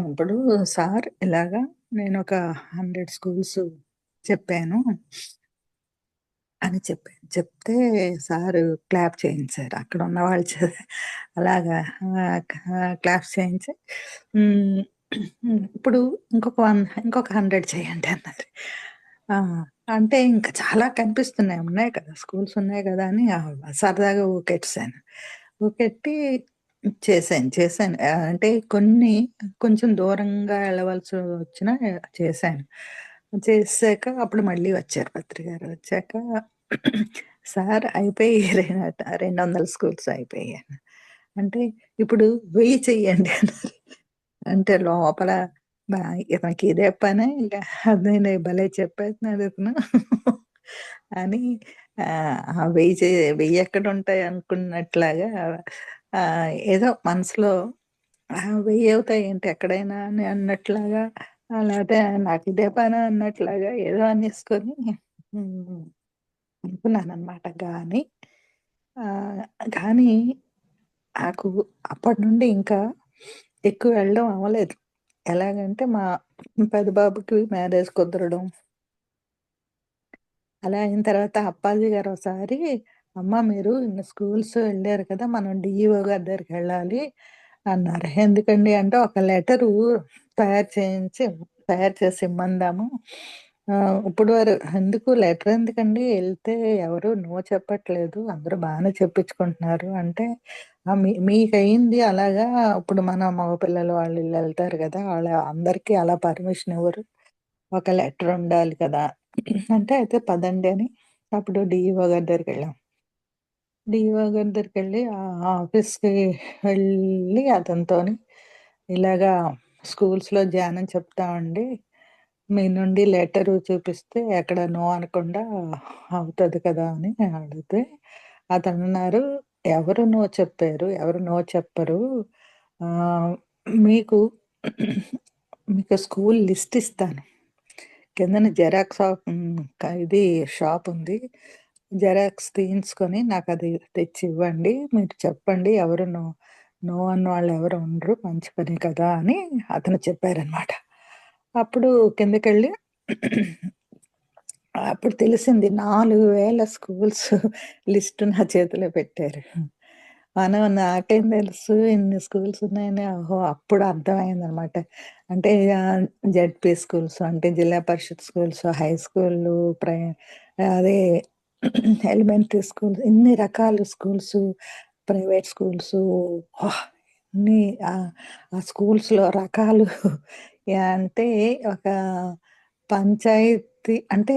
ఇప్పుడు సార్ ఇలాగా నేనొక 100 స్కూల్స్ చెప్పాను అని చెప్పాను. చెప్తే సారు క్లాప్ చేయించారు. అక్కడున్న వాళ్ళు అలాగా క్లాప్స్ చేయించి హ్మ్. ఇప్పుడు ఇంకొక 100 చేయండి అన్నారు. ఆ! అంటే ఇంక చాలా కనిపిస్తున్నాయి. ఉన్నాయి కదా! స్కూల్స్ ఉన్నాయి కదా! అని సరదాగా ఊకెట్టేసాను. ఊకెట్టి చేశాను. అంటే కొన్ని కొంచెం దూరంగా ఎళ్ళవలసి వచ్చినా చేశాను. చేసాక అప్పుడు మళ్ళీ వచ్చారు పత్రికారు. వచ్చాక సార్ అయిపోయి 200 స్కూల్స్ అయిపోయాయి. అంటే ఇప్పుడు 1000 చెయ్యండి అన్నారు. అంటే లోపల బా ఇతనికి ఇదే పనా ఇక నేను భలే చెప్పేస్తున్నాడు ఇతను అని ఆ 1000 ఎక్కడుంటాయి అనుకున్నట్లాగా ఏదో మనసులో 1000 అవుతాయేంటి ఎక్కడైనా అని అన్నట్లాగా లేతే నాకిదే పనా అన్నట్లాగా ఏదో అనేసుకొని హ్మ్. అనుకున్నాననమాట. ఆహ్, కానీ నాకు అప్పటి నుండి ఇంకా ఎక్కువ వెళ్ళడం అవ్వలేదు. ఎలాగంటే మా పెద్ద బాబుకి మ్యారేజ్ కుదరడం. అలా అయిన తర్వాత అప్పాజీ గారు ఒకసారి "అమ్మ మీరు ఇన్ని స్కూల్స్ ఎళ్లారు కదా! మనం డీఈఓ గారి దగ్గరికెళ్ళాలి" అన్నారు. ఎందుకండి అంటే ఒక లెటరు తయారు చేయించి తయారు చేసి ఇమ్మందాము. ఇప్పుడు ఎందుకు లెటర్ ఎందుకండి? ఎళ్తే ఎవరు నో చెప్పట్లేదు. అందరూ బానే చెప్పించుకుంటున్నారు అంటే, మీకయింది అలాగా ఇప్పుడు మన మగపిల్లలు వాళ్ళు ఈళ్ళు ఎళ్తారు గదా! అందరికీ అలా పర్మిషన్ ఇవ్వరు. ఒక లెటర్ ఉండాలి కదా! అంటే అయితే పదండి అని అప్పుడు డీఈఓ గారి దగ్గరికెళ్ళాం. డీఈఓ గారి దగ్గరికెళ్ళి ఆఫీస్‌కి వెళ్ళి అతనితోని ఇలాగా స్కూల్స్‌లో ధ్యానం చెప్తామండి. మీ నుండి లెటరు చూపిస్తే ఎక్కడ నో అనకుండా అవుతది కదా! అని అడిగితే అతనన్నారు, "ఎవరు నో చెప్పారు? ఎవరు నో చెప్పరు. ఆహ్, మీకు మీకు స్కూల్ లిస్ట్ ఇస్తాను. కిందన జిరాక్స్ ఇది షాపుంది. జిరాక్స్ తీయించుకొని నాకది తెచ్చివ్వండి. మీరు చెప్పండి. ఎవరు నో నో అన్నవాళ్ళు ఎవరు ఉండరు. మంచి పనే కదా!" అని అతను చెప్పారనమాట. అప్పుడు కిందకెళ్ళి అప్పుడు తెలిసింది 4000 స్కూల్స్ లిస్ట్ నా చేతిలో పెట్టారు. నాకేం తెలుసు ఇన్ని స్కూల్స్ ఉన్నాయని. ఓహో! అప్పుడు అర్థమయిందనమాట. అంటే జెడ్పీ స్కూల్స్ అంటే జిల్లా పరిషత్ స్కూల్స్, హై స్కూల్లు, అదే ఎలిమెంటరీ స్కూల్స్ ఇన్ని రకాల స్కూల్సు, ప్రైవేట్ స్కూల్సు ఇన్ని ఆ స్కూల్స్‌లో రకాలు అంటే ఒక పంచాయతీ అంటే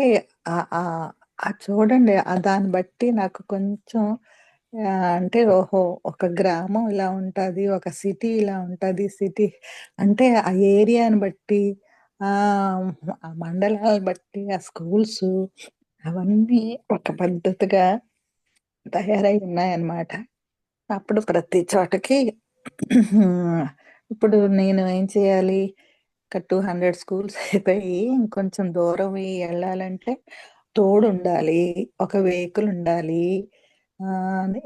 ఆహ్, ఆహ్, అది చూడండి. దాన్ని బట్టి నాకు కొంచెం అంటే ఓహో! ఒక గ్రామం ఇలా ఉంటది. ఒక సిటీ ఇలా ఉంటది. సిటీ అంటే ఆ ఏరియాని బట్టి ఆహ్, ఆ మండలాలను బట్టి ఆ స్కూల్సు అవన్నీ ఒక పద్ధతిగా తయారై ఉన్నాయన్నమాట. అప్పుడు ప్రతి చోటకి ఇప్పుడు నేను ఏం చేయాలి? ఒక 200 స్కూల్స్ అయిపోయి ఇంకొంచెం దూరమి ఎళ్ళాలంటే తోడుండాలి. ఒక వెహికల్ ఉండాలి.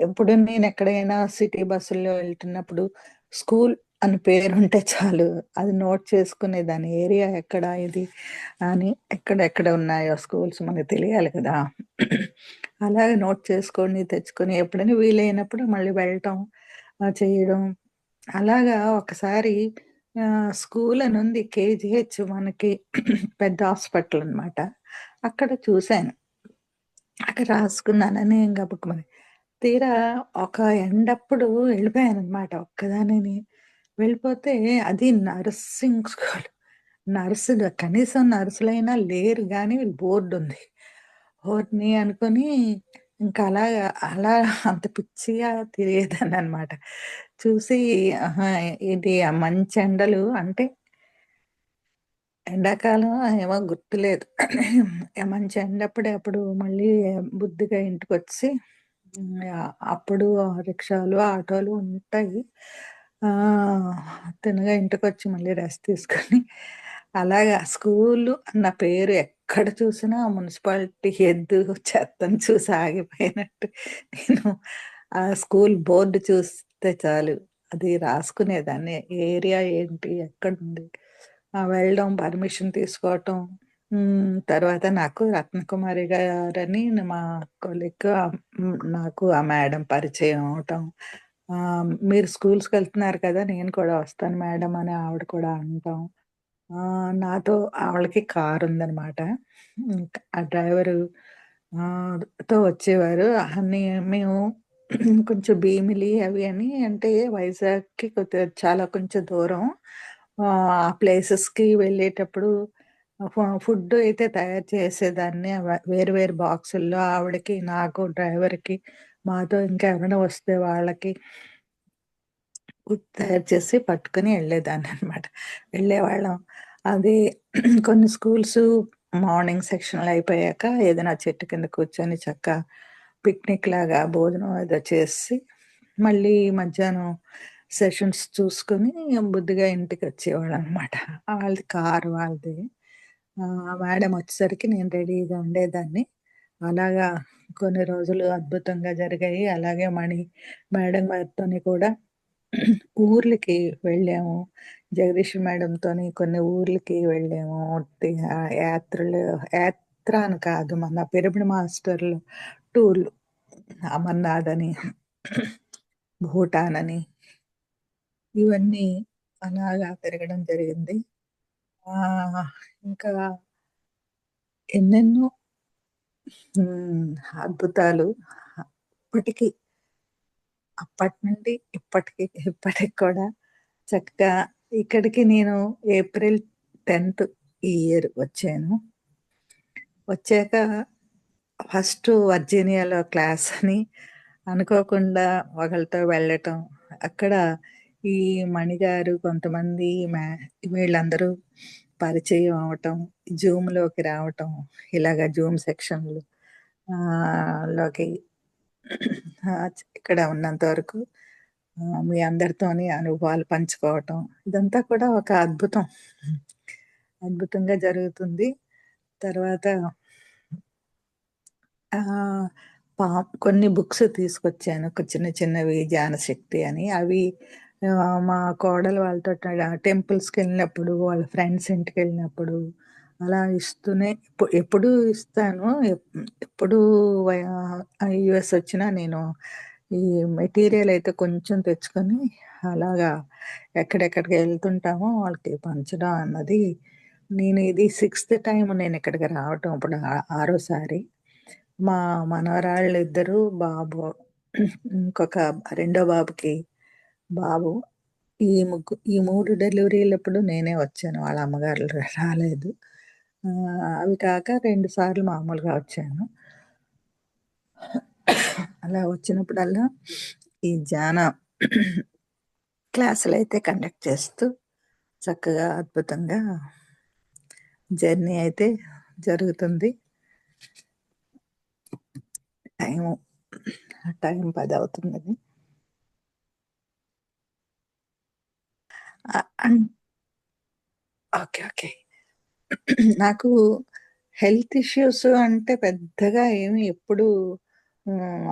ఇప్పుడు నేనెక్కడైనా సిటీ బస్సుల్లో వెళ్తున్నప్పుడు స్కూల్ అని పేరుంటే చాలు. అది నోట్ చేసుకునే దాని ఏరియా ఎక్కడ ఇది అని ఎక్కడెక్కడ ఉన్నాయో స్కూల్స్ మనకు తెలియాలి కదా! అలాగే నోట్ చేసుకొని, తెచ్చుకొని ఎప్పుడైనా వీలైనప్పుడు మళ్ళీ వెళ్ళటం, చేయడం. అలాగా ఒకసారి స్కూల్ అనుంది కేజీహెచ్ మనకి పెద్ద హాస్పిటల్ అనమాట. అక్కడ చూసాను. అక్కడ రాసుకున్నానని గబుక్కుమని. తీరా ఒక ఎండప్పుడు వెళ్ళిపోయాననమాట ఒక్కదాన్నిని. వెళ్ళిపోతే అది నర్సింగ్ స్కూల్. నర్సులు కనీసం నర్సులైనా లేరు గానీ బోర్డుంది. ఓర్ని అనుకోని ఇంకా అలాగా అలా అంత పిచ్చిగా తిరిగేదాన్ననమాట. చూసి ఆహా! ఇది ఆ మంచి ఎండలు అంటే ఎండాకాలం ఏమో గుర్తులేదు. మంచి ఎండప్పుడే అప్పుడు మళ్ళీ బుద్ధిగా ఇంటికొచ్చి అప్పుడు రిక్షాలు, ఆటోలు ఉంటాయి. తిన్నగా ఇంటికొచ్చి మళ్ళీ రెస్ట్ తీసుకొని అలాగా స్కూలు అన్న పేరు ఎక్కడ చూసినా మున్సిపాలిటీ ఎద్దు, చెత్తను చూసి ఆగిపోయినట్టు నేను ఆ స్కూల్ బోర్డ్ చూస్తే చాలు అది రాసుకునేదాన్ని. ఏరియా ఏంటి? ఎక్కడుంది? వెళ్ళడం, పర్మిషన్ తీసుకోవటం. తర్వాత నాకు రత్నకుమారి గారని మా కొలీగ్ నాకు ఆ మేడం పరిచయం అవటం. "మీరు స్కూల్స్‌కెళ్తున్నారు కదా! నేను కూడా వస్తాను మేడం" అని ఆవిడ కూడా అనటం. నాతో ఆవిడకి కారుందనమాట. ఆ డ్రైవరు తో వచ్చేవారు. మేము కొంచెం భీమిలి అవి అని అంటే వైజాగ్‌కి కొద్దిగా చాలా కొంచెం దూరం. ఆ ప్లేసెస్‌కి వెళ్ళేటప్పుడు ఫుడ్ అయితే తయారు చేసేదాన్ని. వేరు వేరు బాక్సుల్లో ఆవిడకి, నాకు, డ్రైవర్‌కి, మాతో ఇంకా ఎవరైనా వస్తే వాళ్ళకి ఫుడ్ తయారు చేసి పట్టుకొని ఎళ్ళేదాన్ననమాట. వెళ్ళేవాళ్ళం. అది కొన్ని స్కూల్సు మార్నింగ్ సెక్షన్‌లు అయిపోయాక ఏదైనా చెట్టు కింద కూర్చొని చక్కా పిక్నిక్ లాగా భోజనం ఏదో చేసి, మళ్ళీ మధ్యాహ్నం సెషన్స్ చూసుకొని బుద్ధిగా ఇంటికొచ్చేవాళ్ళనమాట. వాళ్ళది కారు వాళ్ళది. మేడం వచ్చేసరికి నేను రెడీగా ఉండేదాన్ని. అలాగా కొన్ని రోజులు అద్భుతంగా జరిగాయి. అలాగే మేడం గారితోని కూడా ఊర్లకి వెళ్ళాము. జగదీష్ మేడంతోని కొన్ని ఊర్లకి వెళ్ళాము. యాత్రలు యాత్ర అని కాదు మన పిరమిడ్ మాస్టర్లు టూర్‌లు. అమర్నాథ్ అని, భూటాన్ అని ఇవన్నీ అలాగా తిరగడం జరిగింది. ఆహ్, ఇంకా ఎన్నెన్నో హ్మ్. అద్భుతాలు. ఇప్పటికి అప్పటి నుండి ఇప్పటికి కూడా చక్కగా ఇక్కడికి నేను ఏప్రిల్ 10థ్ ఈ ఇయర్ వచ్చాను. వచ్చాక ఫస్ట్ వర్జీనియాలో క్లాస్ అని అనుకోకుండా ఒకళ్ళతో వెళ్ళటం. అక్కడ ఈ మణిగారు కొంతమంది వీళ్ళందరూ పరిచయం అవ్వటం, జూమ్‌లోకి రావటం, ఇలాగ జూమ్ సెక్షన్‌లు లోకి ఇక్కడ ఉన్నంత వరకు మీ అందరితోని అనుభవాలు పంచుకోవటం. ఇదంతా కూడా ఒక అద్భుతం. అద్భుతంగా జరుగుతుంది. తర్వాత ఆహ్, కొన్ని బుక్స్ తీసుకొచ్చాను. చిన్న చిన్నవి జ్ఞానశక్తి అని. అవి మా కోడలు వాళ్ళతోటి టెంపుల్స్‌కెళ్ళినప్పుడు, వాళ్ళ ఫ్రెండ్స్ ఇంటికెళ్ళినప్పుడు అలా ఇస్తూనే ఎప్పుడూ ఇస్తాను. ఎప్పుడూ యూఎస్ వచ్చినా నేను ఈ మెటీరియల్ అయితే కొంచెం తెచ్చుకొని అలాగా ఎక్కడెక్కడికి ఎళ్తుంటామో వాళ్ళకి పంచడం అన్నది నేను ఇది సిక్స్త్ టైమ్ నేనిక్కడికి రావటం. ఇప్పుడు ఆరోసారి. మా మనవరాళ్ళిద్దరూ, బాబు ఇంకొక రెండో బాబుకి బాబు. ఈ 3 డెలివరీలప్పుడు నేనే వచ్చాను. వాళ్ళ అమ్మగారు రాలేదు. అవి కాక 2 సార్లు మామూలుగా వచ్చాను. అలా వచ్చినప్పుడల్లా ఈ క్లాసులయితే కండక్ట్ చేస్తూ చక్కగా అద్భుతంగా జర్నీ అయితే జరుగుతుంది. టైము టైం 10 అవుతున్నది. అన్ ఓకే. ఓకే. నాకు హెల్త్ ఇష్యూస్ అంటే పెద్దగా ఏమి ఎప్పుడు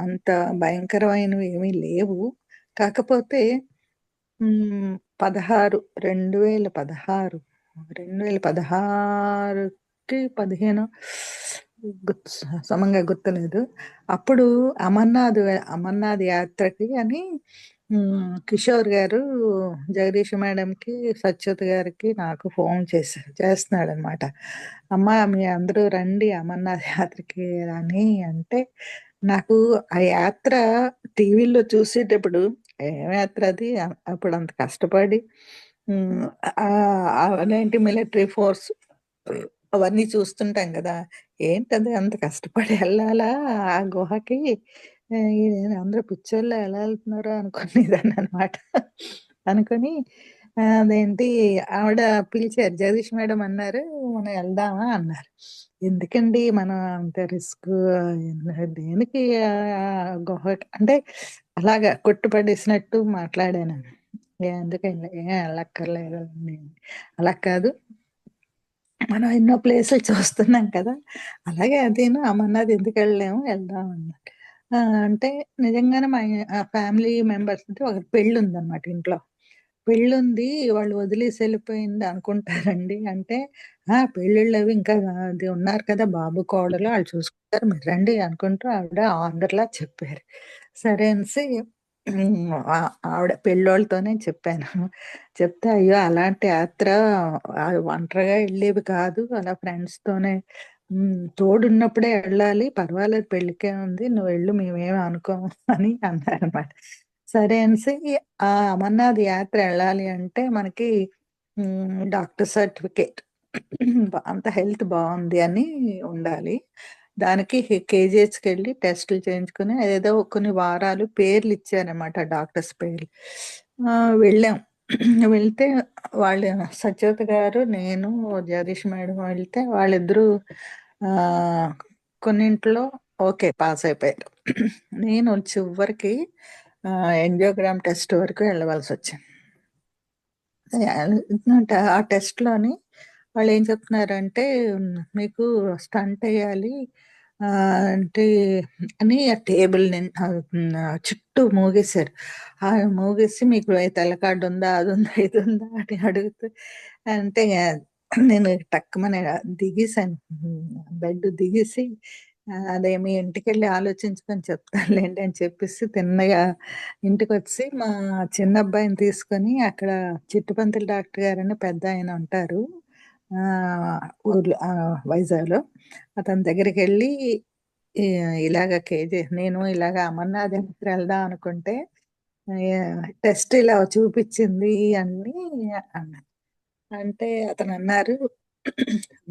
అంత భయంకరమైనవి ఏమీ లేవు. కాకపోతే 16 2016 2016కి 15 సమంగా గుర్తులేదు. అప్పుడు అమర్నాథ్ యాత్రకి అని కిషోర్ గారు జగదీష్ మేడంకి, సత్యవతి గారికి, నాకు ఫోన్ చేస్తున్నాడనమాట. అమ్మా మీ అందరూ రండి అమర్నాథ్ యాత్రకి అని అంటే, నాకు ఆ యాత్ర టీవీలో చూసేటప్పుడు ఏం యాత్ర అది అప్పుడు అంత కష్టపడి అదేంటి మిలిటరీ ఫోర్స్ అవన్నీ చూస్తుంటాం కదా, ఏంటది అంత కష్టపడి వెళ్ళాలా ఆ గుహకి, అందరూ పిచ్చోళ్ళు ఎలా వెళ్తున్నారో అనుకునేదాన్ని అనమాట. అనుకుని అదేంటి ఆవిడ పిలిచారు, జగదీష్ మేడం అన్నారు మనం వెళ్దామా అన్నారు. ఎందుకండి మనం అంత రిస్క్, దేనికి గుహకి అంటే అలాగా కొట్టుపడేసినట్టు మాట్లాడాను. ఎందుకండి ఏం వెళ్ళక్కర్లేదండి, అలా కాదు మనం ఎన్నో ప్లేసులు చూస్తున్నాం కదా, అలాగే అదేను అమర్నాథ్ ఎందుకు వెళ్ళలేము వెళ్దాం అన్నారు. అంటే నిజంగానే మా ఫ్యామిలీ మెంబర్స్ ఒక పెళ్ళి ఉందన్నమాట ఇంట్లో. పెళ్ళుంది వాళ్ళు వదిలేసి వెళ్ళిపోయింది అనుకుంటారండి అంటే, పెళ్ళిళ్ళు అవి ఇంకా అది ఉన్నారు కదా బాబు కోడలు వాళ్ళు చూసుకుంటారు మీరు రండి అనుకుంటూ ఆవిడ ఆర్డర్లా చెప్పారు. సరే అనేసి ఆవిడ పెళ్ళోళ్ళతోనే చెప్పాను. చెప్తే అయ్యో అలాంటి యాత్ర ఒంటరిగా వెళ్ళేవి కాదు, అలా ఫ్రెండ్స్తోనే తోడున్నప్పుడే వెళ్ళాలి, పర్వాలేదు పెళ్ళికే ఉంది నువ్వు వెళ్ళు మేమేమి అనుకోము అని అన్నారనమాట. సరే అనేసి ఆ అమర్నాథ్ యాత్ర వెళ్ళాలి అంటే మనకి డాక్టర్ సర్టిఫికేట్ అంత హెల్త్ బాగుంది అని ఉండాలి. దానికి కేజీహెచ్కి వెళ్ళి టెస్టులు చేయించుకుని ఏదో కొన్ని వారాలు పేర్లు ఇచ్చారనమాట, డాక్టర్స్ పేర్లు. వెళ్ళాం. వెళ్తే వాళ్ళు సత్యవతి గారు, నేను, జగదీష్ మేడం వెళ్తే వాళ్ళిద్దరూ ఆ, కొన్నింట్లో ఓకే పాస్ అయిపోయారు. నేను చివరికి ఎంజియోగ్రామ్ టెస్ట్ వరకు వెళ్ళవలసి వచ్చింది. ఆ టెస్ట్లోని వాళ్ళు ఏం చెప్తున్నారంటే మీకు స్టంట్ వేయాలి అంటే అని ఆ టేబుల్ చుట్టూ మూగేశారు. మూగేసి మీకు తెల్ల కార్డు ఉందా అది ఉందా ఇది ఉందా అని అడుగుతూ అంటే నేను టక్కుమని దిగేశాను, బెడ్ దిగేసి అదే మీ ఇంటికి వెళ్ళి ఆలోచించుకొని చెప్తానులేండి అని చెప్పేసి తిన్నగా ఇంటికి వచ్చి మా చిన్న అబ్బాయిని తీసుకొని అక్కడ చిట్టుపంతులు డాక్టర్ గారని పెద్ద ఆయన ఉంటారు ఆ ఊర్లో వైజాగ్లో, అతని దగ్గరికి వెళ్ళి ఇలాగ నేను ఇలాగ అమర్నాథ్ యాత్ర వెళ్దాం అనుకుంటే టెస్ట్ ఇలా చూపించింది అని అన్నాను. అంటే అతను అన్నారు,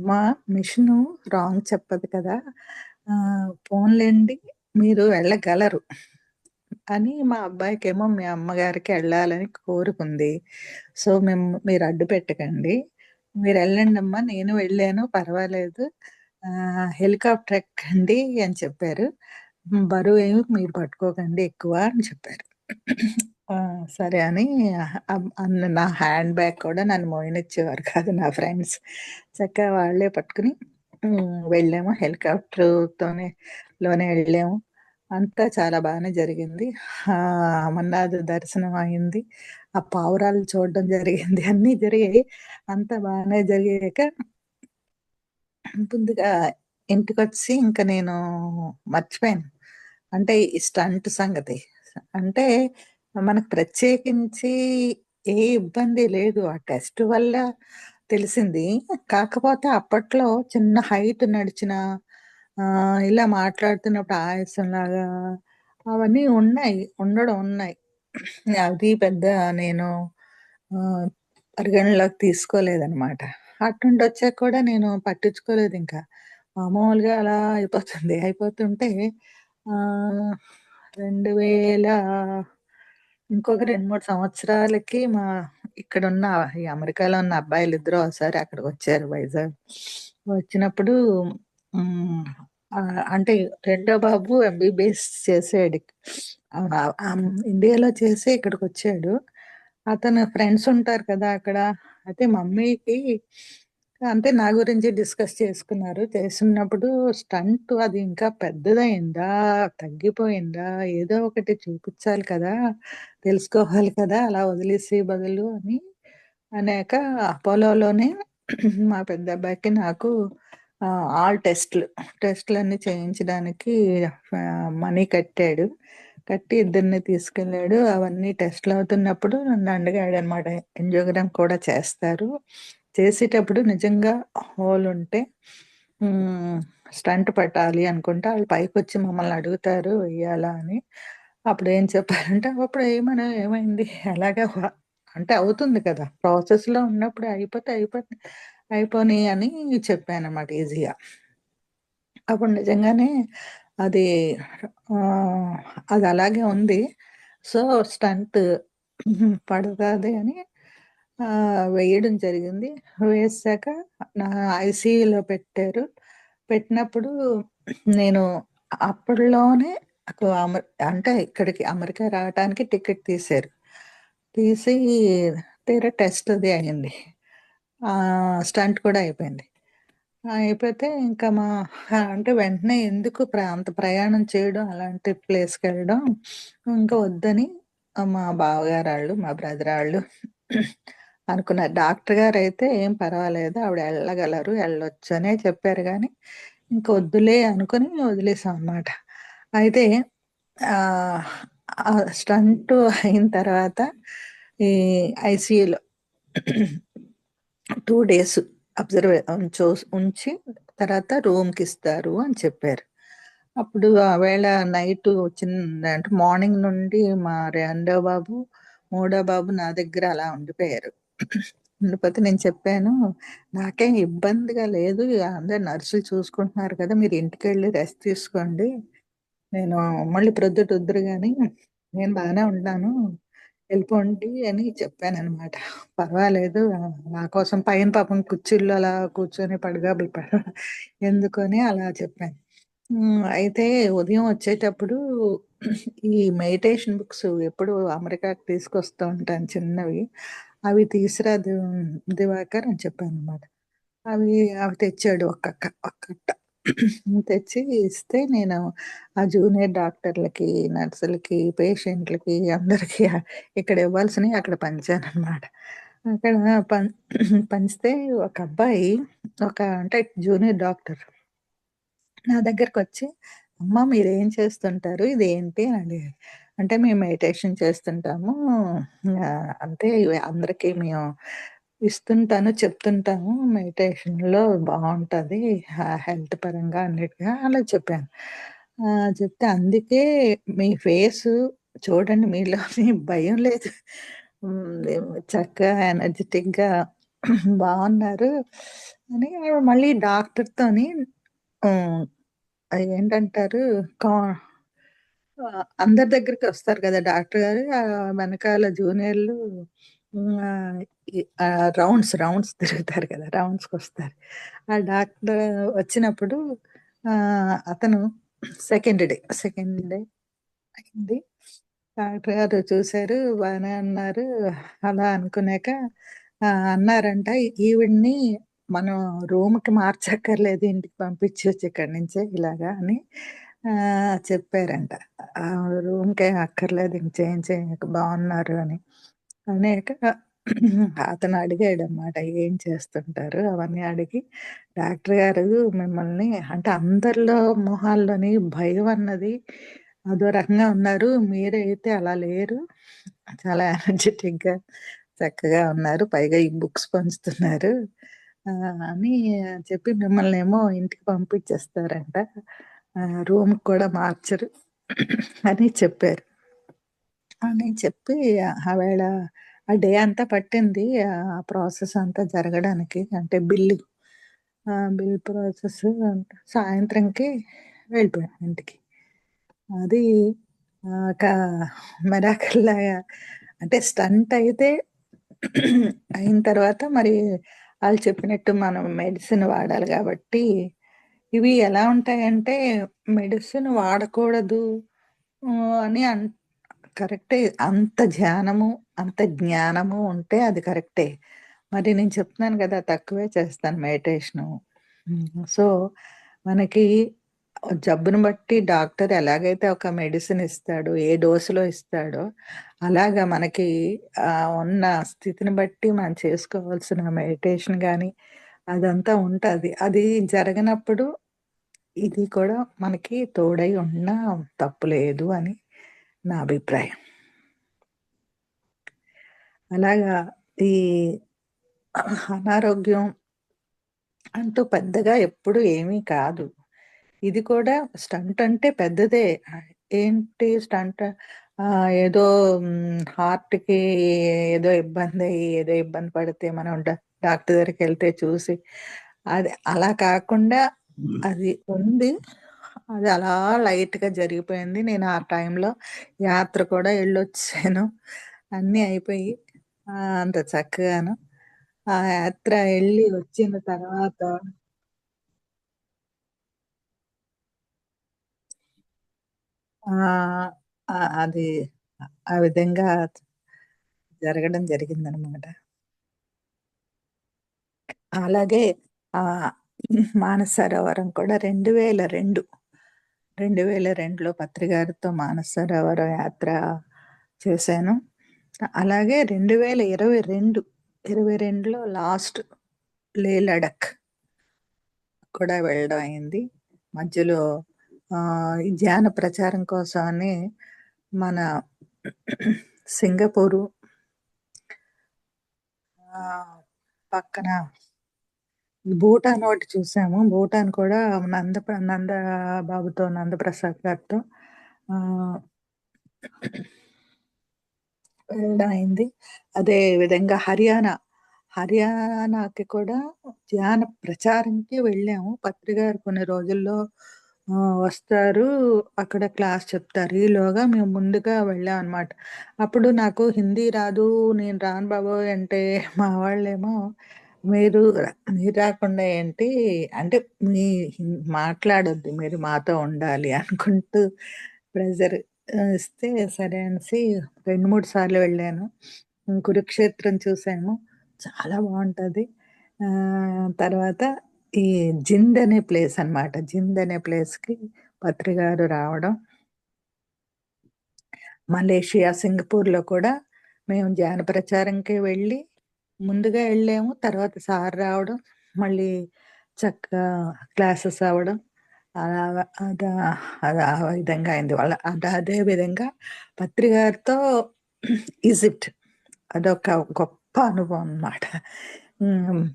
మా మిషను రాంగ్ చెప్పదు కదా, పోన్లేండి మీరు వెళ్ళగలరు అని. మా అబ్బాయికేమో మీ అమ్మగారికి వెళ్ళాలని కోరుకుంది, సో మీరు అడ్డు పెట్టకండి, మీరు వెళ్ళండి అమ్మా నేను వెళ్ళాను పర్వాలేదు, హెలికాప్టర్ ఎక్కండి అని చెప్పారు, బరువు ఏమి మీరు పట్టుకోకండి ఎక్కువ అని చెప్పారు. సరే అని నా హ్యాండ్ బ్యాగ్ కూడా నన్ను మోయనిచ్చేవారు కాదు నా ఫ్రెండ్స్, చక్కగా వాళ్ళే పట్టుకుని వెళ్ళాము, హెలికాప్టర్తోనే లోనే వెళ్ళాము. అంతా చాలా బాగానే జరిగింది. అమర్నాథ్ దర్శనం అయింది, ఆ పావురాలు చూడడం జరిగింది, అన్నీ జరిగాయి. అంతా బాగానే జరిగాక ముందుగా ఇంటికొచ్చి ఇంకా నేను మర్చిపోయాను అంటే ఈ స్టంట్ సంగతి. అంటే మనకు ప్రత్యేకించి ఏ ఇబ్బంది లేదు, ఆ టెస్ట్ వల్ల తెలిసింది. కాకపోతే అప్పట్లో చిన్న హైట్ నడిచిన ఇలా మాట్లాడుతున్నప్పుడు ఆయాసంలాగా అవన్నీ ఉన్నాయి. అది పెద్ద నేను పరిగణలోకి తీసుకోలేదనమాట. అటుండి వచ్చాక కూడా నేను పట్టించుకోలేదు ఇంకా, మామూలుగా అలా అయిపోతుంటే 2000 ఇంకొక 2-3 సంవత్సరాలకి ఇక్కడున్న ఈ అమెరికాలో ఉన్న అబ్బాయిలు ఇద్దరు ఒకసారి అక్కడికి వచ్చారు వైజాగ్. వచ్చినప్పుడు అంటే రెండో బాబు ఎంబీబీఎస్ చేసాడు, ఇండియాలో చేసి ఇక్కడికి వచ్చాడు. అతను ఫ్రెండ్స్ ఉంటారు కదా అక్కడ, అయితే మమ్మీకి అంటే నా గురించి డిస్కస్ చేసుకున్నారు. చేసున్నప్పుడు స్టంట్ అది ఇంకా పెద్దదయిందా? తగ్గిపోయిందా? ఏదో ఒకటి చూపిచ్చాలి కదా! తెలుసుకోవాలి కదా! అలా వదిలేసే బదులు అని అనేక అపోలోలోనే మా పెద్దబ్బాయికి నాకు ఆల్ టెస్ట్‌లన్నీ చేయించడానికి మనీ కట్టాడు. కట్టి ఇద్దరిని తీసుకెళ్ళాడు. అవన్నీ టెస్ట్‌లవుతున్నప్పుడు నన్ను అడిగాడనమాట. యాంజియోగ్రామ్ కూడా చేస్తారు. చేసేటప్పుడు నిజంగా హోలుంటే హ్మ్. స్టంట్ పెట్టాలి అనుకుంటే ఆళ్ళు పైకొచ్చి మమ్మల్ని అడుగుతారు వెయ్యాలా అని. అప్పుడేం చెప్పారంటే, అప్పుడు ఏమని ఏమైంది? అలాగే అంటే అవుతుంది కదా! ప్రాసెస్‌లో ఉన్నప్పుడు అయిపోతే అయిపోని అని చెప్పానన్నమాట ఈజీగా. అప్పుడు నిజంగానే అది ఆహ్, అదలాగే ఉంది. సో, స్టంట్ పడతాది అని వేయడం జరిగింది. వేశాక నా ఐసీయూలో పెట్టారు. పెట్టినప్పుడు నేను అప్పట్లోనే నాకు అంటే ఇక్కడికి అమెరికా రావటానికి టికెట్ తీశారు. తీసి తీరా టెస్ట్ అది అయింది. స్టంట్ కూడా అయిపోయింది. అయిపోతే ఇంకా అంటే వెంటనే ఎందుకు అంత ప్రయాణం చేయడం, అలాంటి ప్లేస్‌కెళ్ళడం ఇంకా వద్దని మా బావగారాళ్ళు, మా బ్రదరాళ్ళు అనుకున్నారు. డాక్టర్ గారైతే ఏం పర్వాలేదు ఆవిడ ఎళ్ళగలరు, ఎళ్ళొచ్చనే చెప్పారు గానీ, ఇంక వద్దులే అనుకుని వదిలేసామనమాట. అయితే ఆహ్, ఆ స్టంటు అయిన తర్వాత ఈ ఐసీయూలో 2 డేస్ ఉంచి తర్వాత రూమ్‌కిస్తారు అని చెప్పారు. అప్పుడు ఆవేళ నైటు అంటే మార్నింగ్ నుండి మా రెండో బాబు, మూడో బాబు నా దగ్గర అలా ఉండిపోయారు. ఉండిపోతే నేను చెప్పాను, "నాకేం ఇబ్బందిగా లేదు. అందరు నర్సులు చూసుకుంటున్నారు కదా! మీరు ఇంటికెళ్ళి రెస్ట్ తీసుకోండి. నేను మళ్ళీ ప్రొద్దుటొద్దురు గాని నేను బానే ఉన్నాను. వెళ్ళిపోండి" అని చెప్పాననమాట. పర్వాలేదు నా కోసం పైన పాపం కుర్చీల్లో అలా కూర్చొని పడిగాపులు ఎందుకని అలా చెప్పాను. అయితే ఉదయం వచ్చేటప్పుడు ఈ మెడిటేషన్ బుక్స్ ఎప్పుడు అమెరికాకి తీసుకొస్తూ ఉంటాను చిన్నవి. అవి తీసురా దివాకర్ అని చెప్పాననమాట. అవి అవి తెచ్చాడు ఒక కట్ట. తెచ్చి ఇస్తే నేను ఆ జూనియర్ డాక్టర్లకి, నర్సులకి, పేషెంట్లకి అందరికి ఇక్కడ ఇవ్వాల్సినయి అక్కడ పంచాననమాట. అక్కడ పంచితే ఒక అబ్బాయి అంటే జూనియర్ డాక్టర్ నా దగ్గరకొచ్చి, "అమ్మ మీరేం చేస్తుంటారు? ఇదేంటి?" అని అడిగారు. అంటే మేము మెడిటేషన్ చేస్తుంటాము. అంటే ఇవి అందరికి మేము చెప్తుంటాము. మెడిటేషన్‌లో బావుంటది. హెల్త్ పరంగా అన్నిటిగా అలా చెప్పాను. చెప్తే అందుకే మీ ఫేసు చూడండి మీలోని భయం లేదు. చక్కగా ఎనర్జిటిక్‌గా బావున్నారు అని మళ్ళీ డాక్టర్‌తోని హ్మ్. ఏంటంటారు కా అందరి దగ్గరికొస్తారు గదా! డాక్టర్ గారు. వెనకాల జూనియర్‌లు ఆహ్, రౌండ్స్ తిరుగుతారు కదా! రౌండ్స్‌కొస్తారు. ఆ డాక్టర్ వచ్చినప్పుడు అతను సెకండ్ డే అయింది. డాక్టర్ గారు చూసారు. బానే అన్నారు. అలా అనుకున్నాక అన్నారంట, "ఈవిడ్ని మనం రూమ్‌కి మార్చక్కర్లేదు. ఇంటికి పంపించొచ్చు ఇక్కడి నుంచే ఇలాగా" అని చెప్పారంట. రూమ్‌కేం అక్కర్లేదు. ఇంక చేంజ్ చేయక బావున్నారు అని. అనేక అతను అడిగాడనమాట. ఏం చేస్తుంటారు? అవన్నీ అడిగి, డాక్టర్ గారు మిమ్మల్ని అంటే అందరిలో మొహాల్లోని భయం అన్నది అదో రకంగా ఉన్నారు. మీరైతే అలా లేరు. చాలా ఎనర్జిటిక్‌గా చక్కగా ఉన్నారు. పైగా ఈ బుక్స్ పంచుతున్నారు. అని చెప్పి మిమ్మల్నేమో ఇంటికి పంపించేస్తారంట. రూమ్‌కి కూడా మార్చరు అని చెప్పారు. అని చెప్పి ఆవేళ ఆ డే అంతా పట్టింది. ప్రాసెస్ అంతా జరగడానికి. అంటే బిల్ ప్రాసెస్ సాయంత్రంకి వెళ్ళిపోయాం ఇంటికి. అది ఒక మిరాకిల్‌లాగా అంటే స్టంట్ అయితే అయిన తర్వాత మరి ఆళ్ళు చెప్పినట్టు మనం మెడిసిన్ వాడాలి గాబట్టి, ఇవి ఎలా ఉంటాయంటే మెడిసిన్ వాడకూడదు అని కరెక్టే. అంత ధ్యానము, అంత జ్ఞానము ఉంటే అది కరెక్టే. మరి నేను చెప్తున్నాను గదా! తక్కువే చేస్తాను మెడిటేషను. సో, మనకి జబ్బును బట్టి డాక్టర్ ఎలాగైతే ఒక మెడిసిన్ ఇస్తాడో, ఏ డోసులో ఇస్తాడో, అలాగా మనకి ఉన్న స్థితిని బట్టి మనం చేసుకోవాల్సిన మెడిటేషన్ గాని, అదంతా ఉంటది. అది జరగనప్పుడు ఇది కూడా మనకి తోడై ఉన్నా తప్పు లేదు అని నా అభిప్రాయం. అలాగా ఈ అనారోగ్యం అంటూ పెద్దగా ఎప్పుడు ఏమీ కాదు. ఇది కూడా స్టంట్ అంటే పెద్దదే. ఏంటి స్టంట్ ఏదో హార్ట్‌కి ఏదో ఇబ్బందయ్యి, ఏదో ఇబ్బంది పడితే మనం డాక్టర్ దగ్గరికెళ్తే చూసి అది అలా కాకుండా అది ఉంది. అది అలా లైట్‌గా జరిగిపోయింది. నేను ఆ టైంలో యాత్ర కూడా ఎళ్ళొచ్చాను. అన్నీ అయిపోయి అంత చక్కగాను. ఆ యాత్ర ఎళ్లి వచ్చిన తర్వాత ఆహ్, అది ఆ విధంగా జరగడం జరిగిందనమాట. అలాగే ఆహ్, మానస సరోవరం కూడా 2002లో పత్రిగారితో మానస సరోవరం యాత్ర చేశాను. అలాగే 2022లో లాస్ట్ లడఖ్ కూడా వెళ్ళడం అయింది. మధ్యలో ఈ ధ్యాన ప్రచారం కోసం అని మన సింగపూరు పక్కన భూటాన్ ఒకటి చూసాము. భూటాన్ కూడా నంద బాబుతో, నందప్రసాద్ గారితో ఆహ్, వెళ్ళడం అయింది. అదే విధంగా హర్యానాకి కూడా ధ్యాన ప్రచారంకి వెళ్ళాము. పత్రిగారు కొన్ని రోజుల్లో వస్తారు. అక్కడ క్లాస్ చెప్తారు. ఈలోగా మేము ముందుగా వెళ్ళామనమాట. అప్పుడు నాకు హిందీ రాదు. నేను రాను బాబోయ్! అంటే మా వాళ్ళేమో మీరు మీరు రాకుండా ఏంటి? అంటే మీ మాట్లాడొద్దు. మీరు మాతో ఉండాలి అనుకుంటూ ప్రెషర్ ఇస్తే సరే అనేసి 2, 3 సార్లు వెళ్ళాను. కురుక్షేత్రం చూసాము. చాలా బావుంటది. తర్వాత ఈ జింద్ అనే ప్లేస్ అన్నమాట. జింద్ అనే ప్లేస్‌కి పత్రిగారు రావడం. మలేషియా, సింగపూర్‌లో కూడా మేము ధ్యాన ప్రచారంకే వెళ్ళి, ముందుగా ఎళ్ళాము. తర్వాత సార్ రావడం, మళ్ళీ చక్కగా క్లాసెస్ అవ్వడం. అలాగా అది ఆ విధంగా అయింది. అదే విధంగా పత్రిగారితో ఈజిప్ట్ అదొక గొప్ప అనుభవం అన్నమాట.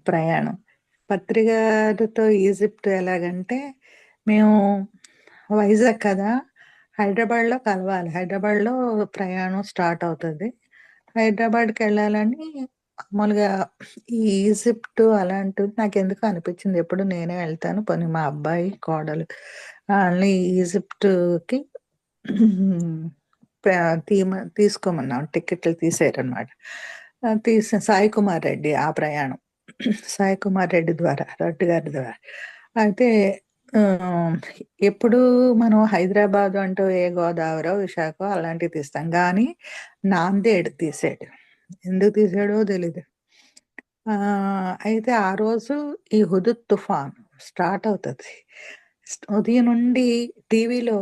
ప్రయాణం. పత్రిగారితో ఈజిప్ట్ ఎలాగంటే, మేము వైజాగ్ కదా! హైదరాబాద్‌లో కలవాలి. హైదరాబాద్‌లో ప్రయాణం స్టార్ట్ అవుతది. హైదరాబాద్‌కెళ్ళాలని మామూలుగా ఈ ఈజిప్ట్ అలాంటిది నాకెందుకో అనిపించింది. ఎప్పుడు నేనే వెళ్తాను. పోనీ మా అబ్బాయి, కోడలు ఆళ్ళని ఈజిప్ట్‌కి ప తీసుకోమన్నాం. టికెట్లు తీసేయరనమాట. సాయి కుమార్ రెడ్డి ఆ ప్రయాణం. సాయి కుమార్ రెడ్డి ద్వారా, రెడ్డి గారి ద్వారా. అయితే ఆహ్, ఎప్పుడు మనం హైదరాబాదు అంటూ ఏ గోదావరో, విశాఖో అలాంటివి తీస్తాం. గానీ నాందేడ్ తీసాడు. ఎందుకు తీసాడో తెలీదు. అయితే ఆ రోజు ఈ హుదుత్ తుఫాన్ స్టార్ట్ అవుతది. ఉదయం నుండి టీవీలో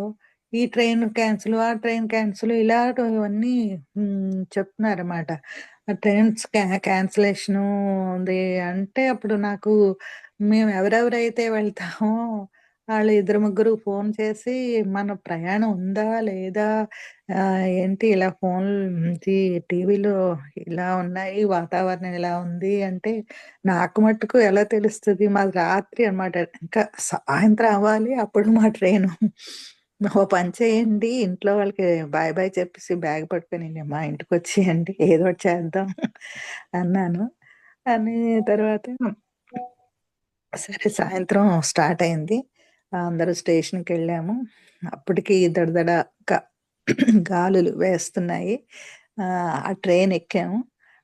ఈ ట్రైన్ క్యాన్సెల్, ఆ ట్రైన్ క్యాన్సెల్ ఇలాంటివన్నీ చెప్తున్నారన్నమాట. ఆ ట్రైన్స్ క్యాన్సలేషను ఉంది అంటే అప్పుడు నాకు మేము ఎవరెవరైతే వెళ్తామో ఆళ్ళు ఇద్దరు, ముగ్గురు ఫోను చేసి మన ప్రయాణం ఉందా? లేదా? ఏంటి ఇలా ఫోన్‌లు టీవీలో ఇలా ఉన్నాయి. వాతావరణం ఇలా ఉంది అంటే, నాకు మట్టుకు ఎలా తెలుస్తది? మాది రాత్రి అన్నమాట. ఇంకా సాయంత్రం అవ్వాలి. అప్పుడు మా ట్రైను. ఓ పని చేయండి. ఇంట్లో వాళ్ళకి బాయ్ బాయ్ చెప్పేసి బ్యాగ్ పట్టుకొని మా ఇంటికొచ్చేయండి. ఏదో ఒకటి చేద్దాం అన్నాను. అని తర్వాత సరే సాయంత్రం స్టార్ట్ అయింది. అందరూ స్టేషన్‌కెళ్ళాము. అప్పటికి దడదడ క గాలులు వేస్తున్నాయి. ఆ ట్రైన్ ఎక్కాము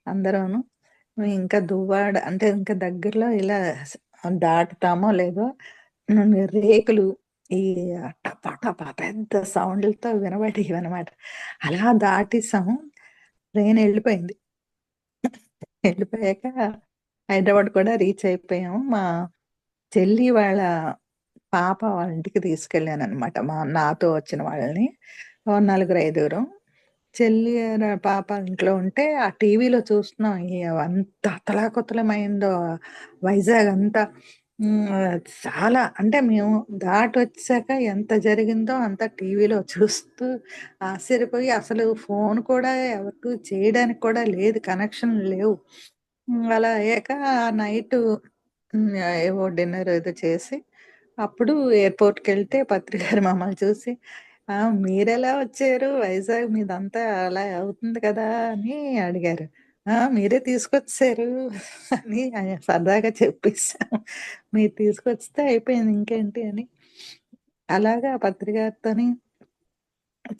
అందరూను. ఇంకా దువ్వాడ అంటే ఇంకా దగ్గరలో ఇలా దాటుతామో లేదో రేకులు ఈ టపా టపా పెద్ద సౌండ్‌లతో వినబడేవనమాట. అలా దాటేసాము. ట్రైన్ ఎళ్ళిపోయింది. ఎళ్ళిపోయాక హైదరాబాద్ కూడా రీచ్ అయిపోయాము. మా చెల్లి వాళ్ళ పాప వాళ్ళ ఇంటికి తీసుకెళ్ళాననమాట. నాతో వచ్చిన వాళ్ళని. ఓ నలుగురు, ఐదుగురం. చెల్లి పాప ఇంట్లో ఉంటే ఆ టీవీలో చూస్తున్నాం. అంత అతలాకుతలమైందో వైజాగ్ అంతా. చాలా అంటే మేము దాటొచ్చాక ఎంత జరిగిందో అంత టీవీలో చూస్తూ ఆశ్చర్యపోయి, అసలు ఫోన్ కూడా ఎవరికి చేయడానికి కూడా లేదు, కనెక్షన్ లేవు. అలా అయ్యాక నైటు ఏవో డిన్నర్ ఏదో చేసి అప్పుడు ఎయిర్‌పోర్ట్‌కెళ్తే పత్రి గారు మమ్మల్ని చూసి, మీరెలా వచ్చారు? వైజాగ్ మీదంతా అలా అవుతుంది కదా!" అని అడిగారు. మీరే తీసుకొచ్చేసారు" అని సరదాగా చెప్పేసాం. మీరు తీసుకొస్తే అయిపోయింది ఇంకేంటి అని. అలాగా పత్రి గారితోని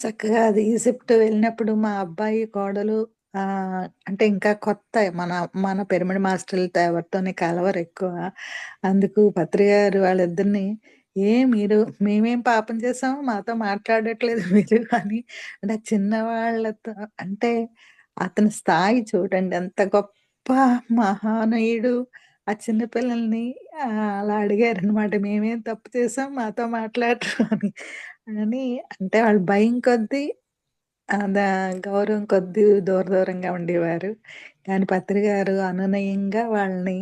చక్కగా అది ఈజిప్ట్ వెళ్ళినప్పుడు మా అబ్బాయి, కోడలు అంటే ఇంకా కొత్త మన మన పిరమిడ్ మాస్టర్లతో ఎవరితోని కలవరెక్కువ. అందుకు పత్రి గారు వాళ్ళిద్దరిని, మీరు మేమేం పాపం చేసాము? మాతో మాట్లాడట్లేదు మీరు" అని. అంటే చిన్నవాళ్ళతో అంటే అతని స్థాయి చూడండి ఎంత గొప్ప మహానీయుడు. ఆ చిన్న పిల్లల్ని అలా అడిగారనమాట. "మేమేం తప్పు చేసాం? మాతో మాట్లాడరు" అని. అని అంటే వాళ్ళు భయం కొద్దీ గౌరవం కొద్దీ దూరంగా ఉండేవారు. కానీ పత్రి గారు అనునయంగా వాళ్ళని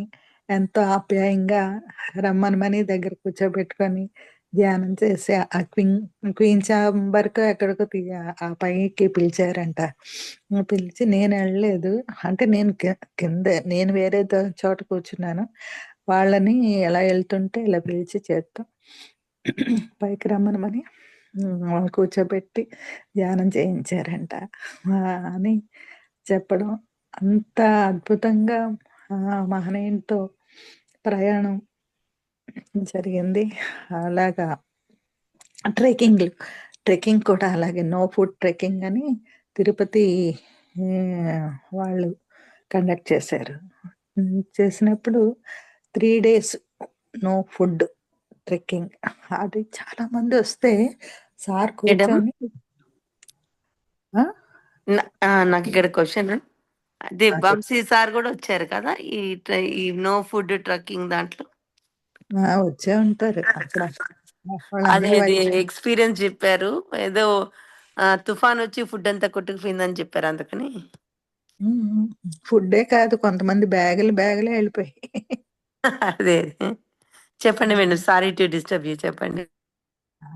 ఎంతో ఆప్యాయంగా రమ్మనమని దగ్గర కూర్చోబెట్టుకొని ధ్యానం చేసి ఆ క్వీన్ చాంబర్‌కో ఎక్కడికో ఆ పైకి పిలిచారంట. పిలిచి నేనెళ్ళలేదు. అంటే నేను కిందే నేను వేరే చోట కూర్చున్నాను. వాళ్ళని ఎలా ఎళ్తుంటే ఇలా పిలిచి చేత్తో పైకి రమ్మనమని కూర్చోబెట్టి ధ్యానం చేయించారంట. అని చెప్పడం. అంత అద్భుతంగా మహనీయునితో ప్రయాణం జరిగింది. అలాగా ట్రెక్కింగ్ కూడా అలాగే నో ఫుడ్ ట్రెక్కింగ్ అని తిరుపతి వాళ్ళు కండక్ట్ చేశారు. చేసినప్పుడు 3 డేస్ నో ఫుడ్ ట్రెక్కింగ్. అది చాలా మందొస్తే సార్ మేడం కూర్చొని ఆ! నాకిక్కడ క్వశ్చన్. అదే ఆ! వంశీ సార్ కూడా వచ్చారు కదా ఈ నో ఫుడ్ ట్రక్కింగ్ దాంట్లో. వచ్చే ఉంటారు అక్కడ. అదే వాళ్ళన్నీ అది ఎక్స్పీరియన్స్ చెప్పారు. ఏదో తుఫాన్ వచ్చి ఫుడ్ అంతా కొట్టుకుపోయిందని చెప్పారు అందుకని. ఫుడ్డే కాదు, కొంతమంది బ్యాగులే వెళ్ళిపోయాయి. అదే చెప్పండి madam. Sorry to disturb you, చెప్పండి.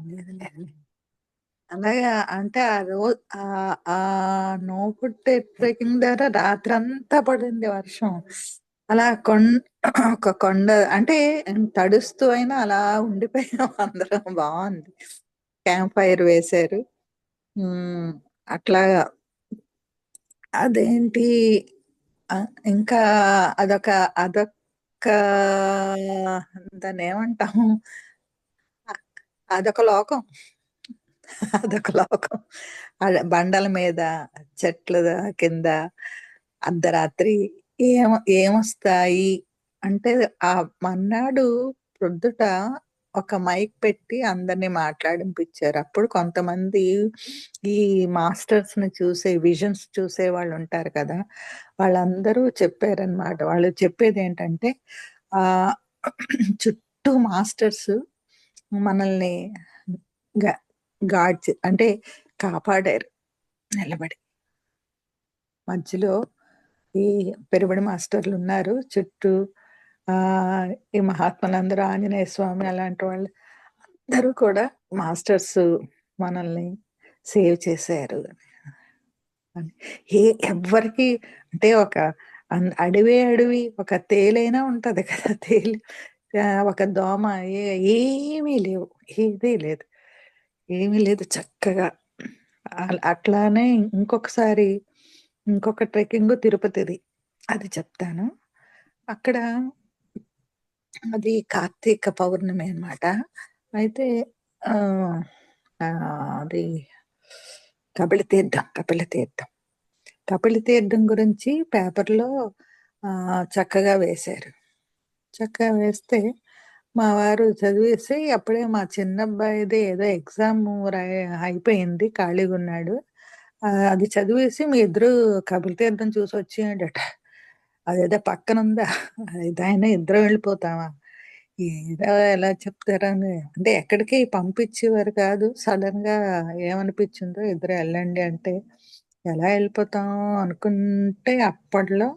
లేదు, లేదు. అలాగా అంటే ఆ నో ఫుడ్ ట్రెక్కింగ్ ద్వారా రాత్రంతా పడింది వర్షం. అలా ఒక కొండ అంటే తడుస్తూ అయినా అలా ఉండిపోయాం అందరం. బాగుంది. క్యాంప్ ఫైర్ వేశారు. అట్లాగా అదేంటి ఇంకా అదొక అదొక దాన్నేమంటాము? అదొక లోకం. అదొక లోకం. బండల మీద, చెట్ల కింద అర్ధరాత్రి ఏమొస్తాయి అంటే, ఆ మర్నాడు ప్రొద్దుట ఒక మైక్ పెట్టి అందరిని మాట్లాడింపిచ్చారు. అప్పుడు కొంతమంది ఈ మాస్టర్స్‌ని విజన్స్ చూసే వాళ్ళుంటారు కదా! వాళ్ళందరూ చెప్పారనమాట. వాళ్ళు చెప్పేదేంటంటే, ఆహ్, చుట్టూ మాస్టర్స్ మనల్ని గ అంటే కాపాడారు నిలబడి. మధ్యలో ఈ పిరమిడ్ మాస్టర్లున్నారు చుట్టూ. ఈ మహాత్ములందరూ, ఆంజనేయ స్వామి అలాంటి వాళ్ళు అందరూ కూడా మాస్టర్స్ మనల్ని సేవ్ చేశారు అని. ఎవ్వరికీ అంటే ఒక అడవి ఒక తేలైనా ఉంటది కదా! ఒక దోమ ఏమీ లేవు. ఏదీ లేదు. ఏమీ లేదు చక్కగా. అట్లానే ఇంకొకసారి ఇంకొక ట్రెక్కింగు తిరుపతిది. అది చెప్తాను. అక్కడ అది కార్తీక పౌర్ణమి అన్నమాట. అయితే ఆహ్, అది కపిలతీర్థం. కపిలతీర్థం గురించి పేపర్‌లో చక్కగా వేశారు. చక్కగా వేస్తే మా వారు చదివేసి అప్పుడే మా చిన్నబ్బాయిది ఏదో ఎగ్జామ్ అయిపోయింది. ఖాళీగున్నాడు. అది చదివేసి మీ ఇద్దరు కపిలతీర్థం చూసొచ్చేయండట. అదేదో పక్కనుందా? ఇదాయన ఇద్దరం వెళ్ళిపోతామా? ఏదో ఎలా చెప్తారని అంటే ఎక్కడికి పంపించేవారు కాదు. సడెన్‌గా ఏమనిపించిందో ఇద్దరు ఎళ్ళండి అంటే, ఎలా ఎళ్ళిపోతాం అనుకుంటే అప్పట్లో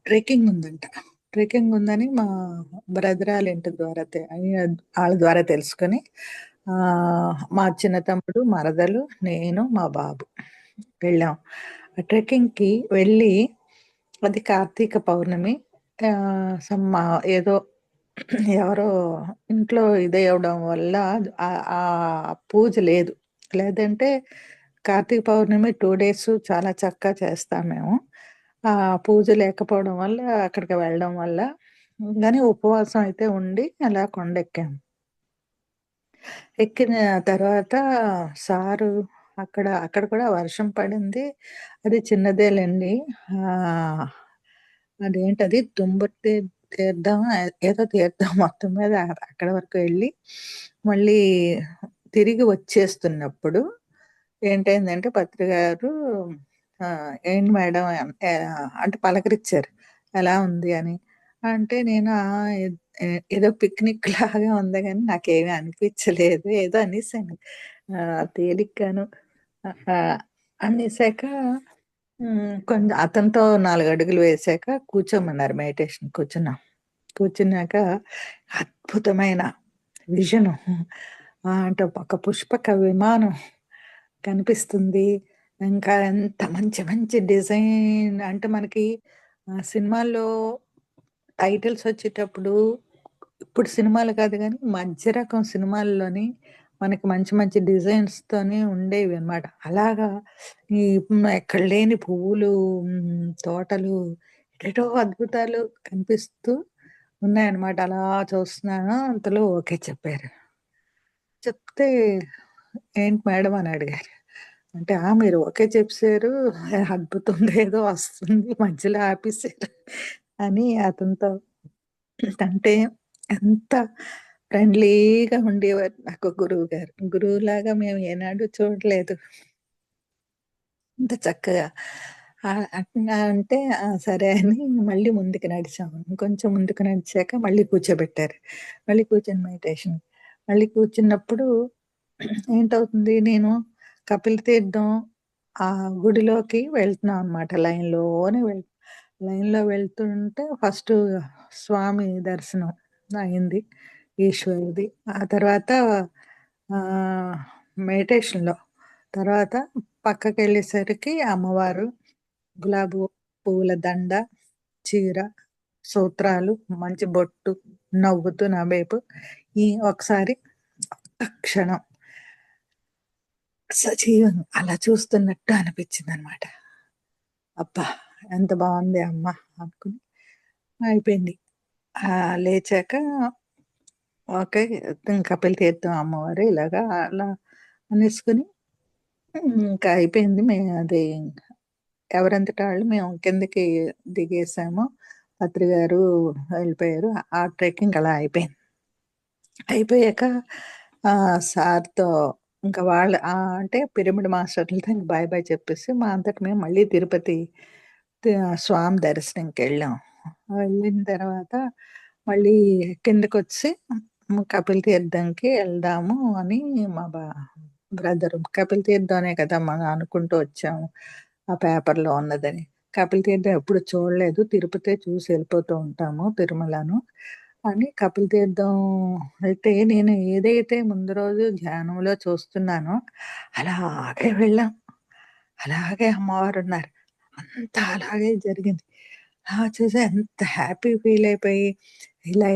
ట్రెక్కింగ్ ఉందంట. ట్రెక్కింగ్ ఉందని మా బ్రదరాళ్ళ ఇంటి ద్వారా ఆళ్ళ ద్వారా తెలుసుకొని మా చిన్న తమ్ముడు, మరదలు, నేను, మా బాబు వెళ్ళాం. ఆ ట్రెక్కింగ్‌కి వెళ్ళి అది కార్తీక పౌర్ణమి. ఏదో ఎవరో ఇంట్లో ఇదవ్వడం వల్ల ఆ పూజ లేదు. లేదంటే కార్తీక పౌర్ణమి 2 డేస్ చాలా చక్కగా చేస్తాం మేము. ఆ పూజ లేకపోవడం వల్ల అక్కడికి వెళ్ళడం వల్ల గాని ఉపవాసం అయితే ఉండి అలా కొండెక్కాం. ఎక్కిన తర్వాత సారు అక్కడ కూడా వర్షం పడింది. అది చిన్నదేలెండి. ఆహ్, అదేంటది తుంబుర్తి తీర్థం ఏదో తీర్థం మొత్తం మీద అక్కడి వరకు ఎళ్లి, మళ్ళీ తిరిగి వచ్చేస్తున్నప్పుడు ఏంటైందంటే పత్రి గారు "ఏంటి మేడం" అంటే పలకరించారు. "ఎలా ఉంది" అని. అంటే నేను ఏదో పిక్నిక్ లాగా ఉంది గానీ నాకేమి అనిపించలేదు. ఏదో అనేసాను. తేలిగ్గాను. ఆహ్, అనేసాక కొంచెం అతనితో 4 అడుగులు వేశాక కూర్చోమన్నారు మెడిటేషన్ కూర్చున్నాం. కూర్చున్నాక అద్భుతమైన విజను. అంటే ఒక పుష్పక విమానం కనిపిస్తుంది. ఇంకా ఎంత మంచి మంచి డిజైన్ అంటే మనకి సినిమాల్లో టైటిల్స్ వచ్చేటప్పుడు ఇప్పుడు సినిమాలు కాదు గానీ, మధ్య రకం సినిమాల్లోని మనకి మంచి మంచి డిజైన్స్‌తోని ఉండేవన్నమాట. అలాగా ఈ ఎక్కడ లేని పువ్వులు, తోటలు ఏటేటో అద్భుతాలు కనిపిస్తూ ఉన్నాయన్నమాట. అలా చూస్తున్నాను. అంతలో ఓకే చెప్పారు. చెప్తే "ఏంటి మేడం" అని అడిగారు. అంటే మీరు ఓకే చెప్పేసారు. అద్భుతంగా ఏదో వస్తుంది. మధ్యలో ఆపేసారు అని అతనితో అంటే ఎంత ఫ్రెండ్లీగా ఉండేవారు నాకు గురువుగారు. గురువులాగా మేము ఏనాడు చూడలేదు. ఇంత చక్కగా అట్లా అంటే సరే అని మళ్ళీ ముందుకు నడిచాము. ఇంకొంచెం ముందుకు నడిచాక మళ్ళీ కూర్చోబెట్టారు. మళ్ళీ కూర్చొని మెడిటేషన్. మళ్ళీ కూర్చున్నప్పుడు ఏంటవుతుంది నేను కపిల తీర్థం గుడిలోకి వెళ్తున్నాం అనమాట. లైన్‌లో వెళ్తుంటే ఫస్టు స్వామి దర్శనం అయింది. ఈశ్వరుడిది. ఆ తర్వాత ఆహ్, మెడిటేషన్‌లో. తర్వాత పక్కకెళ్ళేసరికి అమ్మవారు, గులాబీ పువ్వుల దండ, చీర, సూత్రాలు, మంచి బొట్టు, నవ్వుతూ నా వైపు ఒకసారి ఒక్క క్షణం సజీవంగా అలా చూస్తున్నట్టు అనిపించిందనమాట. అబ్బా! ఎంత బావుంది అమ్మ అనుకుని అయిపోయింది. లేచాక ఓకే. కపిల తీర్థం అమ్మవారు ఇలాగా అలా అనేసుకొని ఇంకా అయిపోయింది. అది ఎవరంతట ఆళ్ళు మేము కిందకి దిగేసాము. అత్రి గారు వెళ్ళిపోయారు. ఆ ట్రెక్కింగ్ అలా అయిపోయింది. అయిపోయాక సార్‌తో ఇంకా అంటే పిరమిడ్ మాస్టర్‌లతో ఇంక బాయ్ బాయ్ చెప్పేసి మా అంతట మేము మళ్ళీ తిరుపతి స్వామి దర్శనంకెళ్ళాం. వెళ్ళిన తర్వాత మళ్ళీ కిందకొచ్చి కపిల తీర్థంకి ఎళ్దాము అని మా బ్రదరు కపిల తీర్థం అనే కదా మనం అనుకుంటూ వచ్చాము. ఆ పేపర్‌లో ఉన్నదని. కపిల తీర్థం ఎప్పుడు చూడలేదు. తిరుపతే చూసి ఎళ్ళిపోతూ ఉంటాము తిరుమలను. అని కపిల తీర్థం అయితే నేను ఏదైతే ముందు రోజు ధ్యానంలో చూస్తున్నానో అలాగే వెళ్ళాం. అలాగే అమ్మవారున్నారు. అంతా అలాగే జరిగింది. చూసి ఎంత హ్యాపీ ఫీల్ అయిపోయి,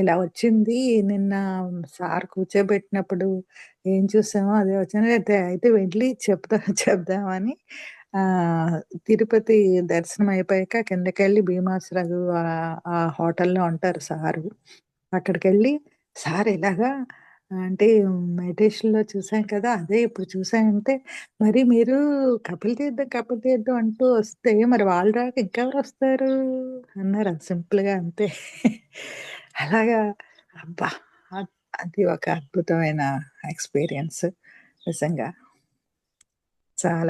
ఇలా వచ్చింది. నిన్న సార్ కూర్చోబెట్టినప్పుడు ఏం చూసామో అదే వచ్చింది. అయితే వెళ్ళి చెప్దామని ఆహ్, తిరుపతి దర్శనం అయిపోయాక కిందకెళ్ళి భీమాసరాజు ఆ హోటల్‌లో ఉంటారు సారు. అక్కడికెళ్ళి సార్ ఇలాగా అంటే మెడిటేషన్‌లో చూసాం కదా! అదే ఇప్పుడు చూసానంటే, మరి మీరు కపిల తీర్థం అంటూ వస్తే మరి వాళ్ళు రాక ఇంకెవరొస్తారు? అన్నారు సింపుల్‌గా అంతే. అలాగా అబ్బా! అద్ అది ఒక అద్భుతమైన ఎక్స్‌పీరియన్స్ నిజంగా. చాలా